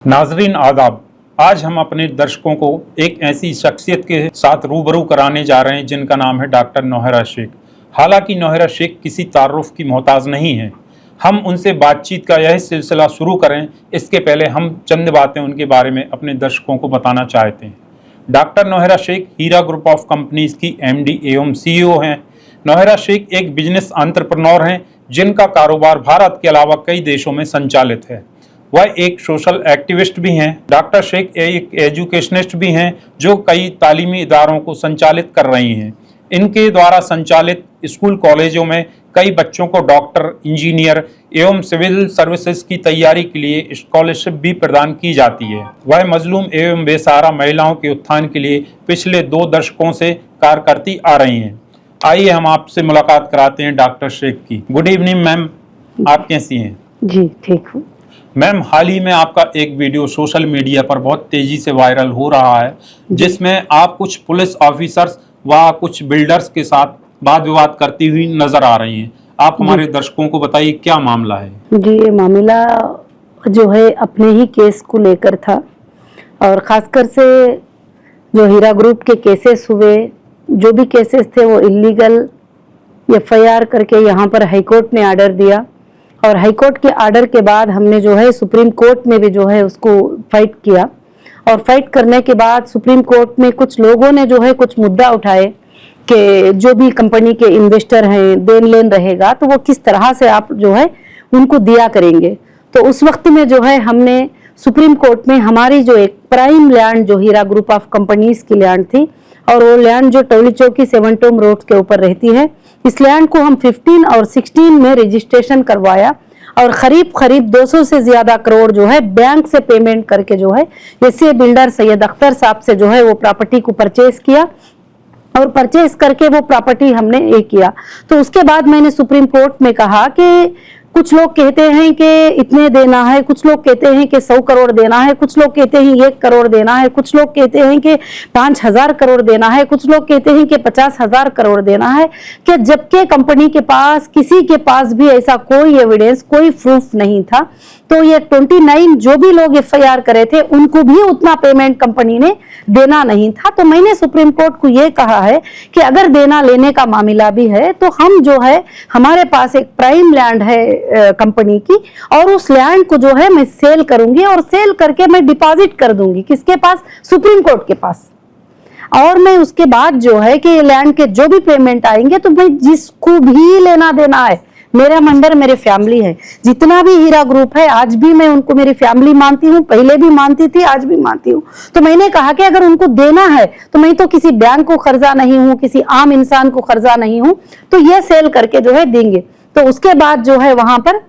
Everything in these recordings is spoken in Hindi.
नाजरीन आदाब। आज हम अपने दर्शकों को एक ऐसी शख्सियत के साथ रूबरू कराने जा रहे हैं जिनका नाम है डॉक्टर नौहरा शेख। हालांकि नौहरा शेख किसी तारुफ की मोहताज नहीं है। हम उनसे बातचीत का यह सिलसिला शुरू करें इसके पहले हम चंद बातें उनके बारे में अपने दर्शकों को बताना चाहते हैं। Doctor Nowhera Shaikh Heera group of companies की MD एवं CEO हैं। नौहरा शेख एक बिजनेस एंटरप्रेन्योर हैं जिनका कारोबार भारत के अलावा कई देशों में संचालित है। वह एक सोशल एक्टिविस्ट भी हैं। डॉक्टर शेख एक एजुकेशनिस्ट भी हैं जो कई तालीमी इदारों को संचालित कर रही हैं। इनके द्वारा संचालित स्कूल कॉलेजों में कई बच्चों को डॉक्टर, इंजीनियर एवं सिविल सर्विसेज की तैयारी के लिए स्कॉलरशिप भी प्रदान की जाती है। वह मजलूम एवं बेसहारा महिलाओं के उत्थान के लिए पिछले 2 दशकों से कार्य करती आ रही हैं। आइए हम आपसे मुलाकात कराते हैं डॉक्टर शेख की। गुड इवनिंग मैम, आप कैसी हैं? जी ठीक हूँ मैम, हाल ही में आपका एक वीडियो सोशल मीडिया पर बहुत तेजी से वायरल हो रहा है जिसमें आप कुछ पुलिस ऑफिसर्स व कुछ बिल्डर्स के साथ वाद विवाद करती हुई नजर आ रही हैं। आप हमारे दर्शकों को बताइए क्या मामला है? जी, ये मामला जो है अपने ही केस को लेकर था और खासकर से जो हीरा ग्रुप के केसेस हुए, जो भी केसेस थे वो इलीगल FIR करके यहाँ पर हाईकोर्ट ने आर्डर दिया और हाईकोर्ट के आर्डर के बाद हमने जो है सुप्रीम कोर्ट में भी जो है उसको फाइट किया और फाइट करने के बाद सुप्रीम कोर्ट में कुछ लोगों ने जो है कुछ मुद्दा उठाए कि जो भी कंपनी के इन्वेस्टर हैं, देन लेन रहेगा तो वो किस तरह से आप जो है उनको दिया करेंगे। तो उस वक्त में जो है हमने सुप्रीम कोर्ट में हमारी जो एक प्राइम लैंड जो हीरा ग्रुप ऑफ कंपनीज की लैंड थी और वो लैंड जो टोली चौकी 7 टोम रोड के ऊपर रहती है, इस लैंड को हम 15 और 16 में रजिस्ट्रेशन करवाया और करीब 200 से ज्यादा करोड़ जो है बैंक से पेमेंट करके जो है ऐसे बिल्डर सैयद अख्तर साहब से जो है वो प्रॉपर्टी को परचेज किया और परचेज करके वो प्रॉपर्टी हमने ये किया। तो उसके बाद मैंने सुप्रीम कोर्ट में कहा कि कुछ लोग कहते हैं कि इतने देना है, कुछ लोग कहते हैं कि 100 करोड़ देना है, कुछ लोग कहते हैं 1 करोड़ देना है, कुछ लोग कहते हैं कि 5000 करोड़ देना है, कुछ लोग कहते हैं कि 50,000 करोड़ देना है, कि जबकि कंपनी के पास किसी के पास भी ऐसा कोई एविडेंस, कोई प्रूफ नहीं था। तो ये 29 जो भी लोग FIR करे थे उनको भी उतना पेमेंट कंपनी ने देना नहीं था। तो मैंने सुप्रीम कोर्ट को ये कहा है कि अगर देना लेने का मामला भी है तो हम जो है हमारे पास एक प्राइम लैंड है कंपनी की और उस लैंड को जो है मैं सेल करूंगी और सेल करके मैं डिपॉजिट कर दूंगी किसके पास? सुप्रीम कोर्ट के पास। और मैं उसके बाद जो है कि लैंड के जो भी पेमेंट आएंगे तो मैं जिसको भी लेना देना है, मेरा अंडर मेरे फैमिली है, जितना भी हीरा ग्रुप है आज भी मैं उनको मेरी फैमिली मानती हूँ, पहले भी मानती थी, आज भी मानती हूँ। तो मैंने कहा कि अगर उनको देना है तो मैं तो किसी बैंक को कर्जा नहीं हूँ, किसी आम इंसान को कर्जा नहीं हूँ, तो ये सेल करके जो है देंगे। तो उसके बाद जो है वहां पर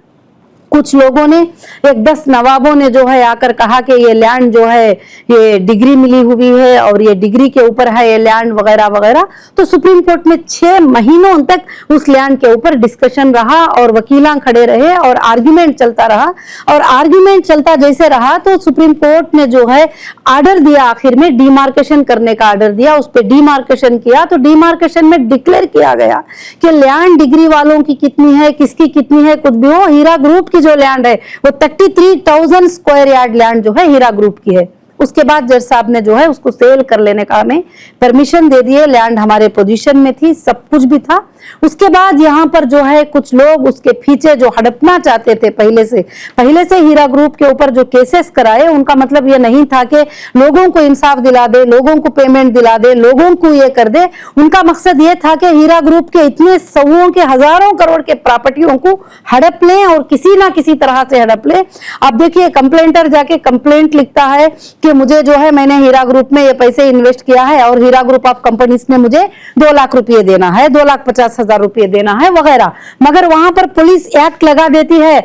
कुछ लोगों ने, एक 10 नवाबों ने जो है आकर कहा कि ये लैंड जो है ये डिग्री मिली हुई है और ये डिग्री के ऊपर है ये लैंड वगैरह वगैरह। तो सुप्रीम कोर्ट में 6 महीनों तक उस लैंड के ऊपर डिस्कशन रहा और वकीलां खड़े रहे और आर्ग्यूमेंट चलता रहा और आर्ग्यूमेंट चलता जैसे रहा तो सुप्रीम कोर्ट ने जो है आर्डर दिया, आखिर में डिमार्केशन करने का आर्डर दिया। उस पर डिमार्केशन किया तो डिमार्केशन में डिक्लेयर किया गया कि लैंड डिग्री वालों की कितनी है, किसकी कितनी है, कुछ भी हो, हीरा ग्रुप की जो लैंड है वो 33,000 स्क्वायर यार्ड लैंड जो है हीरा ग्रुप की है। उसके बाद जज साहब ने जो है उसको सेल कर लेने का हमें परमिशन दे दिए। लैंड हमारे पोजीशन में थी, सब कुछ भी था। उसके बाद यहाँ पर जो है कुछ लोग उसके पीछे जो हड़पना चाहते थे, पहले से हीरा ग्रुप के ऊपर जो केसेस कराए उनका मतलब ये नहीं था कि लोगों को इंसाफ दिला दे, लोगों को पेमेंट दिला दे, लोगों को ये कर दे। उनका मकसद ये था कि हीरा ग्रुप के इतने सौओं के हजारों करोड़ के प्रॉपर्टियों को हड़प लें और किसी ना किसी तरह से हड़प लें। अब देखिए कंप्लेंटर जाके कंप्लेंट लिखता है कि मुझे जो है मैंने हीरा ग्रुप में ये पैसे इन्वेस्ट किया है और हीरा ग्रुप ऑफ कंपनीज ने मुझे 2 लाख रुपये देना है, 2,50,000 रुपये देना है वगैरह, मगर वहां पर पुलिस एक्ट लगा देती है,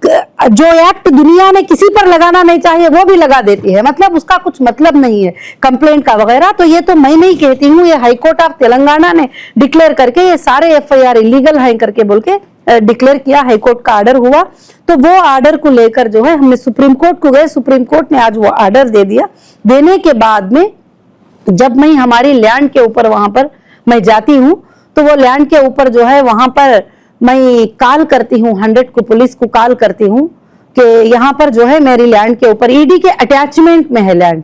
जो एक्ट दुनिया में किसी पर लगाना नहीं चाहिए वो भी लगा देती है, मतलब उसका कुछ मतलब नहीं है कंप्लेंट का वगैरह। तो ये तो मैं नहीं कहती हूँ, ये हाईकोर्ट ऑफ तेलंगाना ने डिक्लेयर करके ये सारे FIR इलीगल हैं करके बोल के डिक्लेयर किया, हाईकोर्ट का आर्डर हुआ। तो वो आर्डर को लेकर जो है हमने सुप्रीम कोर्ट को गए, सुप्रीम कोर्ट ने आज वो आर्डर दे दिया। देने के बाद में जब मैं हमारी लैंड के ऊपर वहां पर मैं जाती हूँ तो वो लैंड के ऊपर जो है वहां पर मैं कॉल करती हूँ, 100 को पुलिस को कॉल करती हूँ कि यहाँ पर जो है मेरी लैंड के ऊपर ईडी के अटैचमेंट में है लैंड,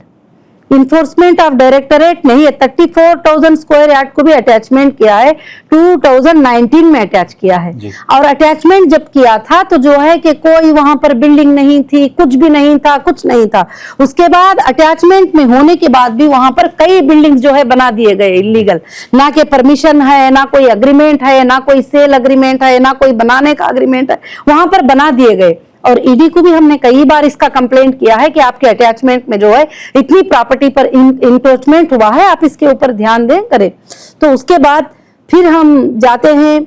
इन्फोर्समेंट ऑफ डायरेक्टरेट नहीं है, 34,000 स्क्वायर यार्ड को भी अटैचमेंट किया है, 2019 में अटैच किया है। और अटैचमेंट जब किया था तो जो है कि कोई वहां पर बिल्डिंग नहीं थी, कुछ भी नहीं था, कुछ नहीं था। उसके बाद अटैचमेंट में होने के बाद भी वहां पर कई बिल्डिंग्स जो है बना दिए गए इलीगल, ना के परमिशन है, ना कोई अग्रीमेंट है, ना कोई सेल अग्रीमेंट है, ना कोई बनाने का अग्रीमेंट है, वहां पर बना दिए गए। और ईडी को भी हमने कई बार इसका कंप्लेंट किया है कि आपके अटैचमेंट में जो है इतनी प्रॉपर्टी पर इंक्रोचमेंट हुआ है, आप इसके ऊपर ध्यान दें करें। तो उसके बाद फिर हम जाते हैं,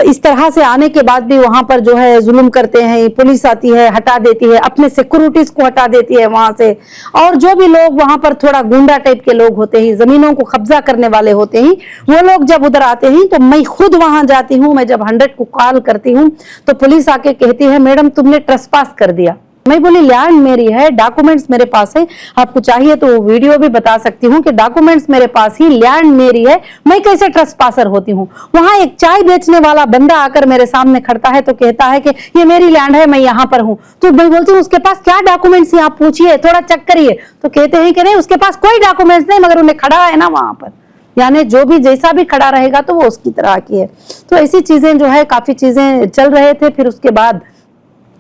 इस तरह से आने के बाद भी वहां पर जो है जुल्म करते हैं, पुलिस आती है हटा देती है, अपने सिक्योरिटीज को हटा देती है वहां से। और जो भी लोग वहां पर थोड़ा गुंडा टाइप के लोग होते हैं, जमीनों को कब्जा करने वाले होते हैं, वो लोग जब उधर आते हैं तो मैं खुद वहां जाती हूँ। मैं जब 100 को कॉल करती हूँ तो पुलिस आके कहती है मैडम तुमने ट्रेसपास कर दिया। मैं बोली लैंड मेरी है, डॉक्यूमेंट्स मेरे पास है, आपको चाहिए तो वीडियो भी बता सकती हूँ कि डॉक्यूमेंट्स मेरे पास ही, लैंड मेरी है, मैं कैसे ट्रेसपासर होती हूँ। वहां एक चाय बेचने वाला बंदा आकर मेरे सामने खड़ता है तो कहता है कि ये मेरी लैंड है, मैं यहाँ पर हूँ। तो मैं बोलती हूँ उसके पास क्या डॉक्यूमेंट्स है, आप पूछिए, थोड़ा चेक करिए। तो कहते हैं कि नहीं उसके पास कोई डॉक्यूमेंट्स नहीं, मगर उन्हें खड़ा है ना वहां पर, यानी जो भी जैसा भी खड़ा रहेगा तो वो उसकी तरह की है। तो ऐसी चीजें जो है काफी चीजें चल रहे थे। फिर उसके बाद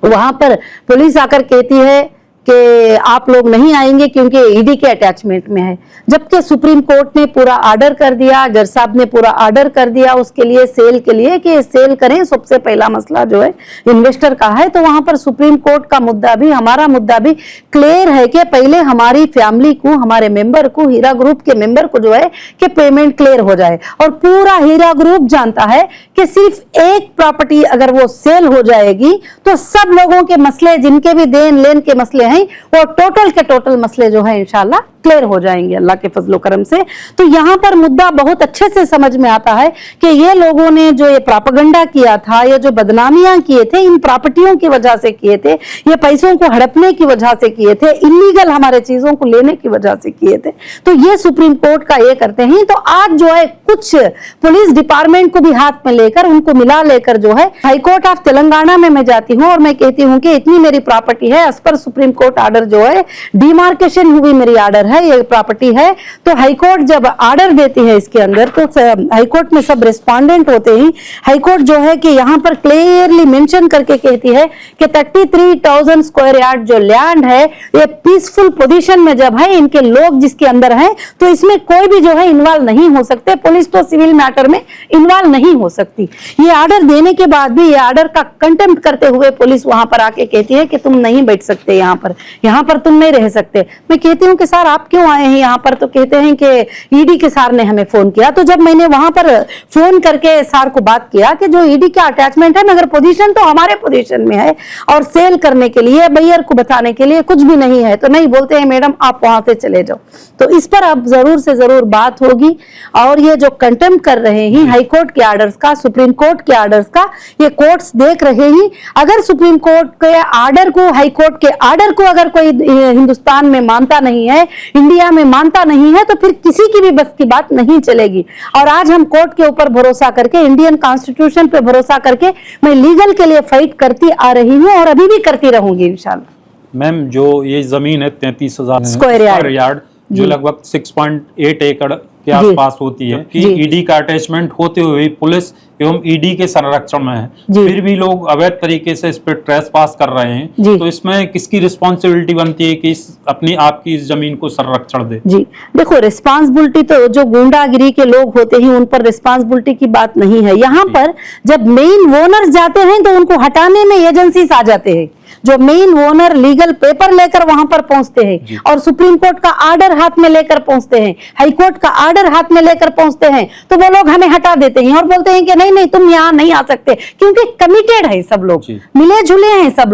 वहां पर पुलिस आकर कहती है कि आप लोग नहीं आएंगे क्योंकि ईडी के अटैचमेंट में है, जबकि सुप्रीम कोर्ट ने पूरा ऑर्डर कर दिया, जज साहब ने पूरा ऑर्डर कर दिया उसके लिए, सेल के लिए कि सेल करें। सबसे पहला मसला जो है इन्वेस्टर का है, तो वहां पर सुप्रीम कोर्ट का मुद्दा भी, हमारा मुद्दा भी क्लियर है कि पहले हमारी फैमिली को, हमारे मेंबर को, हीरा ग्रुप के मेंबर को जो है कि पेमेंट क्लियर हो जाए। और पूरा हीरा ग्रुप जानता है कि सिर्फ एक प्रॉपर्टी अगर वो सेल हो जाएगी तो सब लोगों के मसले, जिनके भी देन लेन के मसले हैं, वो टोटल के टोटल मसले जो है इंशाल्लाह क्लियर हो जाएंगे अल्लाह के फजलो करम से। तो यहाँ पर मुद्दा बहुत अच्छे से समझ में आता है कि ये लोगों ने जो ये प्रोपेगेंडा किया था, ये जो बदनामियां किए थे, इन प्रॉपर्टियों की वजह से किए थे, ये पैसों को हड़पने की वजह से किए थे, इलीगल हमारे चीजों को लेने की वजह से किए थे। तो ये सुप्रीम कोर्ट का ये करते हैं। तो आज जो है कुछ पुलिस डिपार्टमेंट को भी हाथ में लेकर, उनको मिला लेकर जो है हाई कोर्ट ऑफ तेलंगाना में मैं जाती हूँ और मैं कहती हूँ कि इतनी मेरी प्रॉपर्टी है, as per supreme court order जो है, डिमार्केशन हुई मेरी ऑर्डर है, ये प्रॉपर्टी है। तो हाई कोर्ट जब ऑर्डर देती है इसके अंदर, तो हाई कोर्ट में सब रिस्पोंडेंट होते हैं। हाई कोर्ट जो है कि यहाँ पर क्लियरली मेंशन करके कहती है कि 33,000 स्क्वायर यार्ड जो लैंड है, ये पीसफुल पोजीशन में जब है, इनके लोग जिसके अंदर हैं, तो इसमें कोई भी जो है इन्वॉल्व नहीं हो सकते, पुलिस तो सिविल मैटर में इन्वॉल्व नहीं हो सकती। ये ऑर्डर देने के बाद भी, ये ऑर्डर का कंटेम्प्ट करते हुए पुलिस वहां पर आके कहती है कि तुम नहीं बैठ सकते, यहाँ पर तुम नहीं रह सकते। मैं कहती हूँ कि सर आप क्यों आए हैं यहाँ पर? तो कहते हैं कि ईडी के सर ने हमें फोन किया। तो जब मैंने वहां पर फोन करके सर को बात किया कि जो ईडी का अटैचमेंट है, मगर पोजीशन तो हमारे पोजीशन में है और सेल करने के लिए, बायर को बताने के लिए कुछ भी नहीं है, तो नहीं, बोलते हैं मैडम आप वहां से चले जाओ। तो इस पर अब जरूर से जरूर बात होगी। और ये जो कंटेम्प्ट कर रहे हैं हाई कोर्ट के ऑर्डर्स का, सुप्रीम कोर्ट के ऑर्डर्स का, ये कोर्ट्स देख रहे हैं। अगर सुप्रीम कोर्ट के ऑर्डर को, हाई कोर्ट के ऑर्डर को अगर कोई हिंदुस्तान में मानता नहीं है, इंडिया में मानता नहीं है, तो फिर किसी की भी बस की बात नहीं चलेगी। और आज हम कोर्ट के ऊपर भरोसा करके, इंडियन कॉन्स्टिट्यूशन पे भरोसा करके मैं लीगल के लिए फाइट करती आ रही हूँ और अभी भी करती रहूंगी इंशाल्लाह। मैम जो ये जमीन है 33,000 स्क्वायर यार्ड जो लगभग 6.8 एकड़ के आसपास होती है, कि ईडी का अटैचमेंट होते हुए पुलिस एवं ईडी के संरक्षण में है, फिर भी लोग अवैध तरीके से इस पर ट्रेस पास कर रहे हैं, तो इसमें किसकी रिस्पॉन्सिबिलिटी बनती है कि अपनी आपकी इस जमीन को संरक्षण दे? जी देखो, रिस्पॉन्सिबिलिटी तो जो गुंडागिरी के लोग होते हैं उन पर रिस्पॉन्सिबिलिटी की बात नहीं है। यहाँ पर जब मेन ओनर्स जाते हैं तो उनको हटाने में एजेंसीज आ जाते हैं, जो मेन ओनर लीगल पेपर लेकर वहां पर पहुंचते हैं और सुप्रीम कोर्ट का ऑर्डर हाथ में लेकर पहुंचते हैं, हाई कोर्ट का ऑर्डर हाथ में लेकर पहुंचते हैं, तो वो लोग हमें हटा देते हैं और बोलते हैं कि नहीं नहीं तुम यहाँ नहीं आ सकते, क्योंकि कमिटेड है सब लोग, मिले जुले हैं सब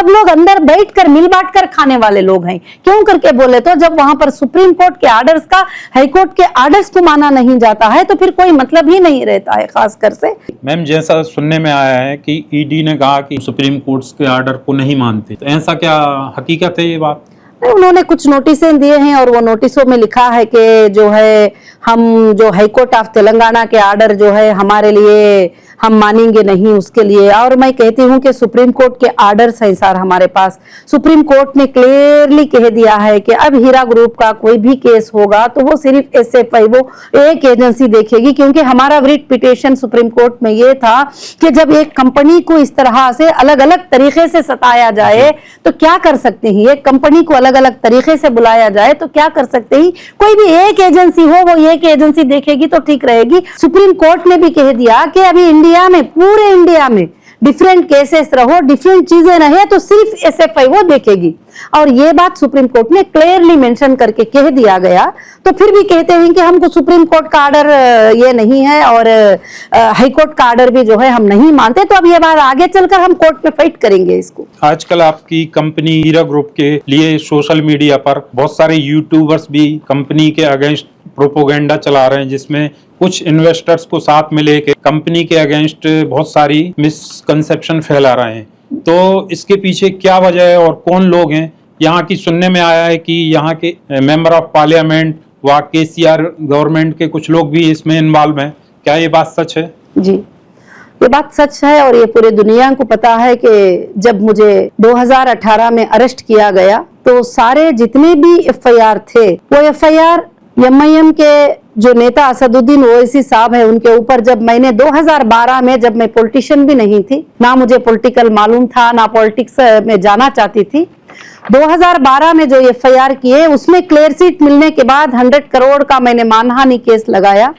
लोग अंदर बैठकर मिल बांट कर खाने वाले लोग हैं। क्यों करके बोले तो जब वहां पर सुप्रीम कोर्ट के ऑर्डर्स का, हाई कोर्ट के ऑर्डर्स को माना नहीं जाता है तो फिर कोई मतलब ही नहीं रहता है। खासकर से मैम जैसा सुनने में आया है कि ईडी ने कहा कि सुप्रीम कोर्ट के ऑर्डर को नहीं मानते, तो ऐसा क्या हकीकत है ये बात? देखो, रिस्पांसिबिलिटी उन्होंने कुछ नोटिसें दिए हैं और वो नोटिसों में लिखा है कि जो है हम जो हाई कोर्ट ऑफ तेलंगाना के आर्डर जो है हमारे लिए हम मानेंगे नहीं उसके लिए। और मैं कहती हूं कि सुप्रीम कोर्ट के आर्डर्स हैं सर हमारे पास। सुप्रीम कोर्ट ने क्लियरली कह दिया है कि अब हीरा ग्रुप का कोई भी केस होगा तो वो सिर्फ एसएफआई वो एक एजेंसी देखेगी, क्योंकि हमारा रिट पिटिशन सुप्रीम कोर्ट में ये था कि जब एक कंपनी को इस तरह से अलग अलग तरीके से सताया जाए तो क्या कर सकते हैं, एक कंपनी को अलग अलग तरीके से बुलाया जाए तो क्या कर सकते हैं। कोई भी एक एजेंसी हो वो एक एजेंसी देखेगी तो ठीक रहेगी। सुप्रीम कोर्ट ने भी कह दिया कि अभी इंडिया में, पूरे इंडिया में डिफरेंट केसेस रहो, डिफरेंट चीजें रहे तो सिर्फ एसएफआई वो देखेगी। और ये बात सुप्रीम कोर्ट ने क्लियरली मेंशन करके कह दिया गया। तो फिर भी कहते हैं कि हमको सुप्रीम कोर्ट का आर्डर ये नहीं है और हाई कोर्ट का आर्डर भी जो है हम नहीं मानते। तो अब ये बात आगे चलकर हम कोर्ट में फाइट करेंगे इसको। आजकल आपकी कंपनी हीरा ग्रुप के लिए सोशल मीडिया पर बहुत सारे यूट्यूबर्स भी कंपनी के अगेंस्ट प्रोपोगेंडा चला रहे हैं, जिसमें कुछ इन्वेस्टर्स को साथ में लेके कंपनी के अगेंस्ट बहुत सारी मिसकंसेप्शन फैला रहे हैं। तो इसके पीछे क्या वजह है और कौन लोग हैं? यहाँ की सुनने में आया है कि यहाँ के मेंबर ऑफ पार्लियामेंट व केसीआर गवर्नमेंट के कुछ लोग भी इसमें इन्वॉल्व हैं। क्या ये बात सच है? जी, ये बात सच है और ये पूरे दुनिया को पता है कि जब मुझे 2018 में अरेस्ट किया गया तो सारे जितने भी एफआईआर थे वो एफआईआर एमआईएम के जो नेता असदुद्दीन ओवैसी साहब है उनके ऊपर, जब मैंने 2012 में, जब मैं पॉलिटिशियन भी नहीं थी, ना मुझे पॉलिटिकल मालूम था, ना पॉलिटिक्स में जाना चाहती थी, 2012 में जो एफआईआर किए उसमें क्लियर सीट मिलने के बाद 100 करोड़ का मैंने मानहानि केस लगाया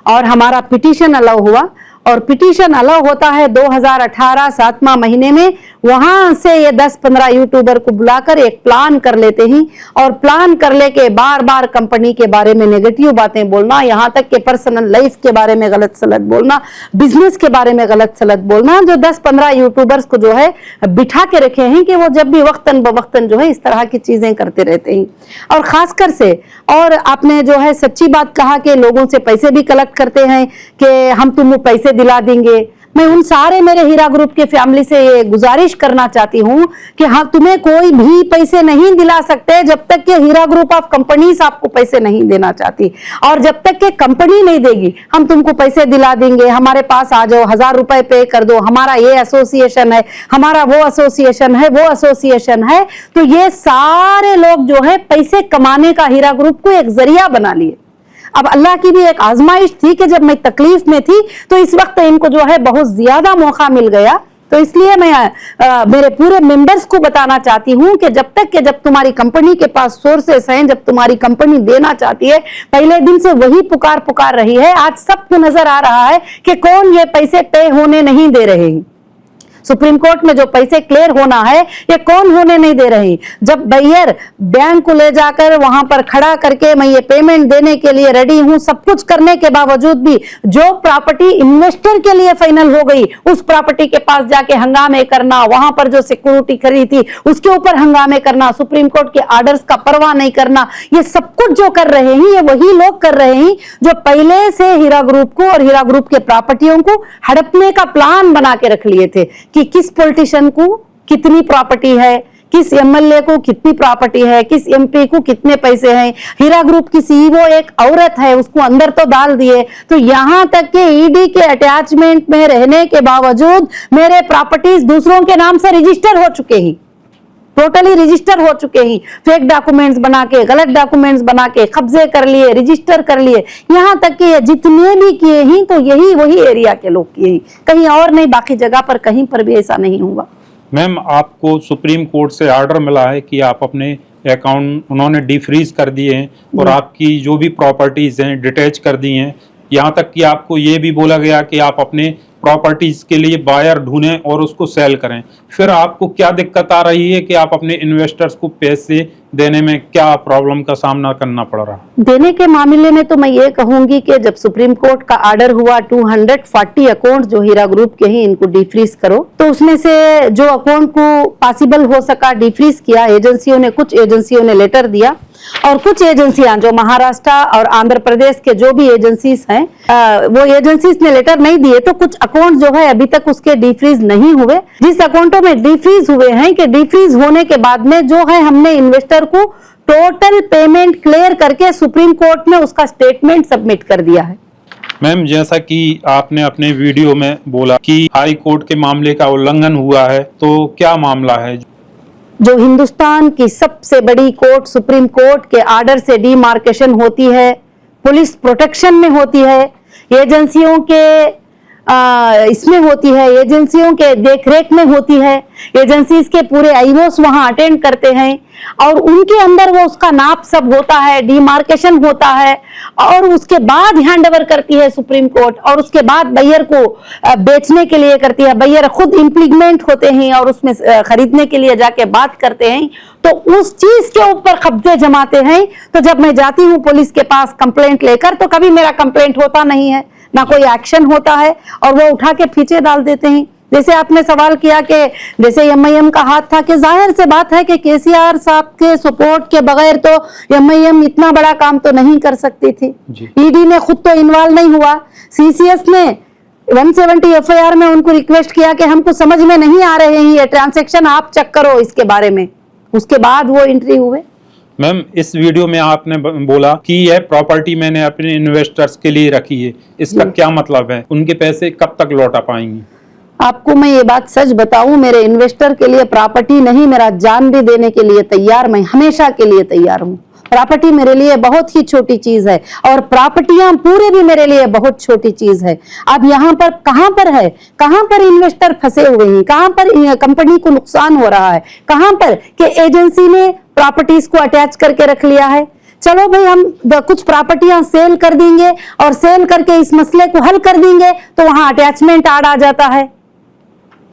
और हमारा पिटीशन अलाउ हुआ। और पिटीशन अलाउ होता है 2018 7वां महीने में। वहां से ये 10-15 यूट्यूबर को बुलाकर एक प्लान कर लेते हैं और प्लान कर लेके बार बार कंपनी के बारे में नेगेटिव बातें बोलना, यहाँ तक कि पर्सनल लाइफ के बारे में गलत सलत बोलना, बिजनेस के बारे में गलत सलत बोलना, जो 10-15 यूट्यूबर्स को जो है बिठा के रखे हैं कि वो जब भी वक्तन बवक्तन जो है इस तरह की चीजें करते रहते हैं। और खासकर से, और आपने जो है सच्ची बात कहा कि लोगों से पैसे भी कलेक्ट करते हैं कि हम तुमको पैसे दिला देंगे। मैं उन सारे मेरे हीरा ग्रुप के फैमिली से ये गुजारिश करना चाहती हूँ कि हाँ, तुम्हें कोई भी पैसे नहीं दिला सकते जब तक कि हीरा ग्रुप ऑफ कंपनीज आपको पैसे नहीं देना चाहती। और जब तक कि कंपनी नहीं देगी हम तुमको पैसे दिला देंगे, हमारे पास आ जाओ, 1000 रुपए पे कर दो, हमारा ये एसोसिएशन है, हमारा वो एसोसिएशन है, वो एसोसिएशन है। तो ये सारे लोग जो है पैसे कमाने का हीरा ग्रुप को एक जरिया बना लिए। अब अल्लाह की भी एक आजमाइश थी कि जब मैं तकलीफ में थी तो इस वक्त इनको जो है बहुत ज्यादा मौका मिल गया। तो इसलिए मैं मेरे पूरे मेंबर्स को बताना चाहती हूं कि जब तुम्हारी कंपनी के पास सोर्सेस हैं, जब तुम्हारी कंपनी देना चाहती है, पहले दिन से वही पुकार रही है। आज सबको नजर आ रहा है कि कौन ये पैसे पे होने नहीं दे रहे हैं। सुप्रीम कोर्ट में जो पैसे क्लियर होना है ये कौन होने नहीं दे रही। जब बायर बैंक को ले जाकर वहां पर खड़ा करके मैं ये पेमेंट देने के लिए रेडी हूं, सब कुछ करने के बावजूद भी जो प्रॉपर्टी इन्वेस्टर के लिए फाइनल हो गई उस प्रॉपर्टी के पास जाके हंगामे करना, वहां पर जो सिक्योरिटी खड़ी थी उसके ऊपर हंगामे करना, सुप्रीम कोर्ट के आर्डर्स का परवाह नहीं करना, ये सब कुछ जो कर रहे हैं ये वही लोग कर रहे हैं जो पहले से हीरा ग्रुप को और हीरा ग्रुप के प्रॉपर्टियों को हड़पने का प्लान बना के रख लिए थे कि किस पॉलिटिशियन को कितनी प्रॉपर्टी है, किस एमएलए को कितनी प्रॉपर्टी है, किस एमपी को कितने पैसे हैं। हीरा ग्रुप की सीईओ एक औरत है, उसको अंदर तो डाल दिए। तो यहां तक कि ईडी के अटैचमेंट में रहने के बावजूद मेरे प्रॉपर्टीज दूसरों के नाम से रजिस्टर हो चुके हैं, टोटली रजिस्टर हो चुके हैं। फेक डॉक्यूमेंट्स बना के, गलत डॉक्यूमेंट्स बना के कब्जे कर लिए, रजिस्टर कर लिए। यहां तक कि जितने भी किए हैं तो यही वही एरिया के लोग किए हैं, कहीं और नहीं, बाकी जगह पर कहीं पर भी ऐसा नहीं हुआ। मैम, आपको सुप्रीम कोर्ट से ऑर्डर मिला है कि आप अपने अकाउंट उन्होंने डिफ्रीज कर दिए हैं और आपकी जो भी प्रॉपर्टीज हैं डिटैच कर दी हैं। यहाँ तक कि आपको ये भी बोला गया कि आप अपने प्रॉपर्टीज के लिए बायर ढूंढें और उसको सेल करें। फिर आपको क्या दिक्कत आ रही है कि आप अपने इन्वेस्टर्स को पैसे देने में क्या प्रॉब्लम का सामना करना पड़ रहा है? देने के मामले में तो मैं ये कहूंगी कि जब सुप्रीम कोर्ट का ऑर्डर हुआ 240 अकाउंट जो हीरा ग्रुप के ही इनको डिफ्रीज करो, तो उसमें से जो अकाउंट को पॉसिबल हो सका डिफ्रीज किया एजेंसियों ने, कुछ एजेंसियों ने लेटर दिया और कुछ एजेंसियां जो महाराष्ट्र और आंध्र प्रदेश के जो भी एजेंसीज हैं, वो एजेंसीज ने लेटर नहीं दिए, तो कुछ अकाउंट जो है अभी तक उसके डीफ्रीज नहीं हुए। जिस अकाउंटों में डीफ्रीज हुए हैं कि डीफ्रीज होने के बाद में जो है हमने इन्वेस्टर को टोटल पेमेंट क्लियर करके सुप्रीम कोर्ट में उसका स्टेटमेंट सबमिट कर दिया है। मैम, जैसा कि आपने अपने वीडियो में बोला कि हाई कोर्ट के मामले का उल्लंघन हुआ है, तो क्या मामला है? जो हिंदुस्तान की सबसे बड़ी कोर्ट सुप्रीम कोर्ट के आर्डर से डीमार्केशन होती है, पुलिस प्रोटेक्शन में होती है, एजेंसियों के इसमें होती है, एजेंसियों के देखरेख में होती है, एजेंसीज के पूरे आईओस वहां अटेंड करते हैं और उनके अंदर वो उसका नाप सब होता है, डीमार्केशन होता है और उसके बाद हैंडओवर करती है सुप्रीम कोर्ट और उसके बाद बायर को बेचने के लिए करती है। बायर खुद इम्प्लीमेंट होते हैं और उसमें खरीदने के लिए जाके बात करते हैं, तो उस चीज के ऊपर कब्जे जमाते हैं। तो जब मैं जाती हूँ पुलिस के पास कंप्लेंट लेकर, तो कभी मेरा कंप्लेंट होता नहीं है, ना कोई एक्शन होता है और वो उठा के पीछे डाल देते हैं। जैसे आपने सवाल किया कि जैसे एमआईएम का हाथ था, कि जाहिर से बात है कि केसीआर साहब के सपोर्ट के बगैर तो एमआईएम इतना बड़ा काम तो नहीं कर सकती थी। ईडी ने खुद तो इन्वॉल्व नहीं हुआ, सीसीएस ने 170 एफआईआर में उनको रिक्वेस्ट किया कि हमको समझ में नहीं आ रहे हैं ये ट्रांजैक्शन, आप चेक करो इसके बारे में, उसके बाद वो एंट्री हुए। मैम, इस वीडियो में आपने बोला कि यह प्रॉपर्टी मैंने अपने इन्वेस्टर्स के लिए रखी है, इसका क्या मतलब है? उनके पैसे कब तक लौटा पाएंगी? आपको मैं ये बात सच बताऊं, मेरे इन्वेस्टर के लिए प्रॉपर्टी नहीं, मेरा जान भी देने के लिए तैयार, मैं हमेशा के लिए तैयार हूं। प्रॉपर्टी मेरे लिए बहुत ही छोटी चीज है और प्रॉपर्टियां पूरे भी मेरे लिए बहुत छोटी चीज है। अब यहाँ पर कहां पर इन्वेस्टर फंसे हुए हैं, कहां पर कंपनी को नुकसान हो रहा है, कहां पर कि एजेंसी ने प्रॉपर्टीज को अटैच करके रख लिया है। चलो भाई, हम कुछ प्रॉपर्टियां सेल कर देंगे और सेल करके इस मसले को हल कर देंगे, तो वहां अटैचमेंट आ जाता है,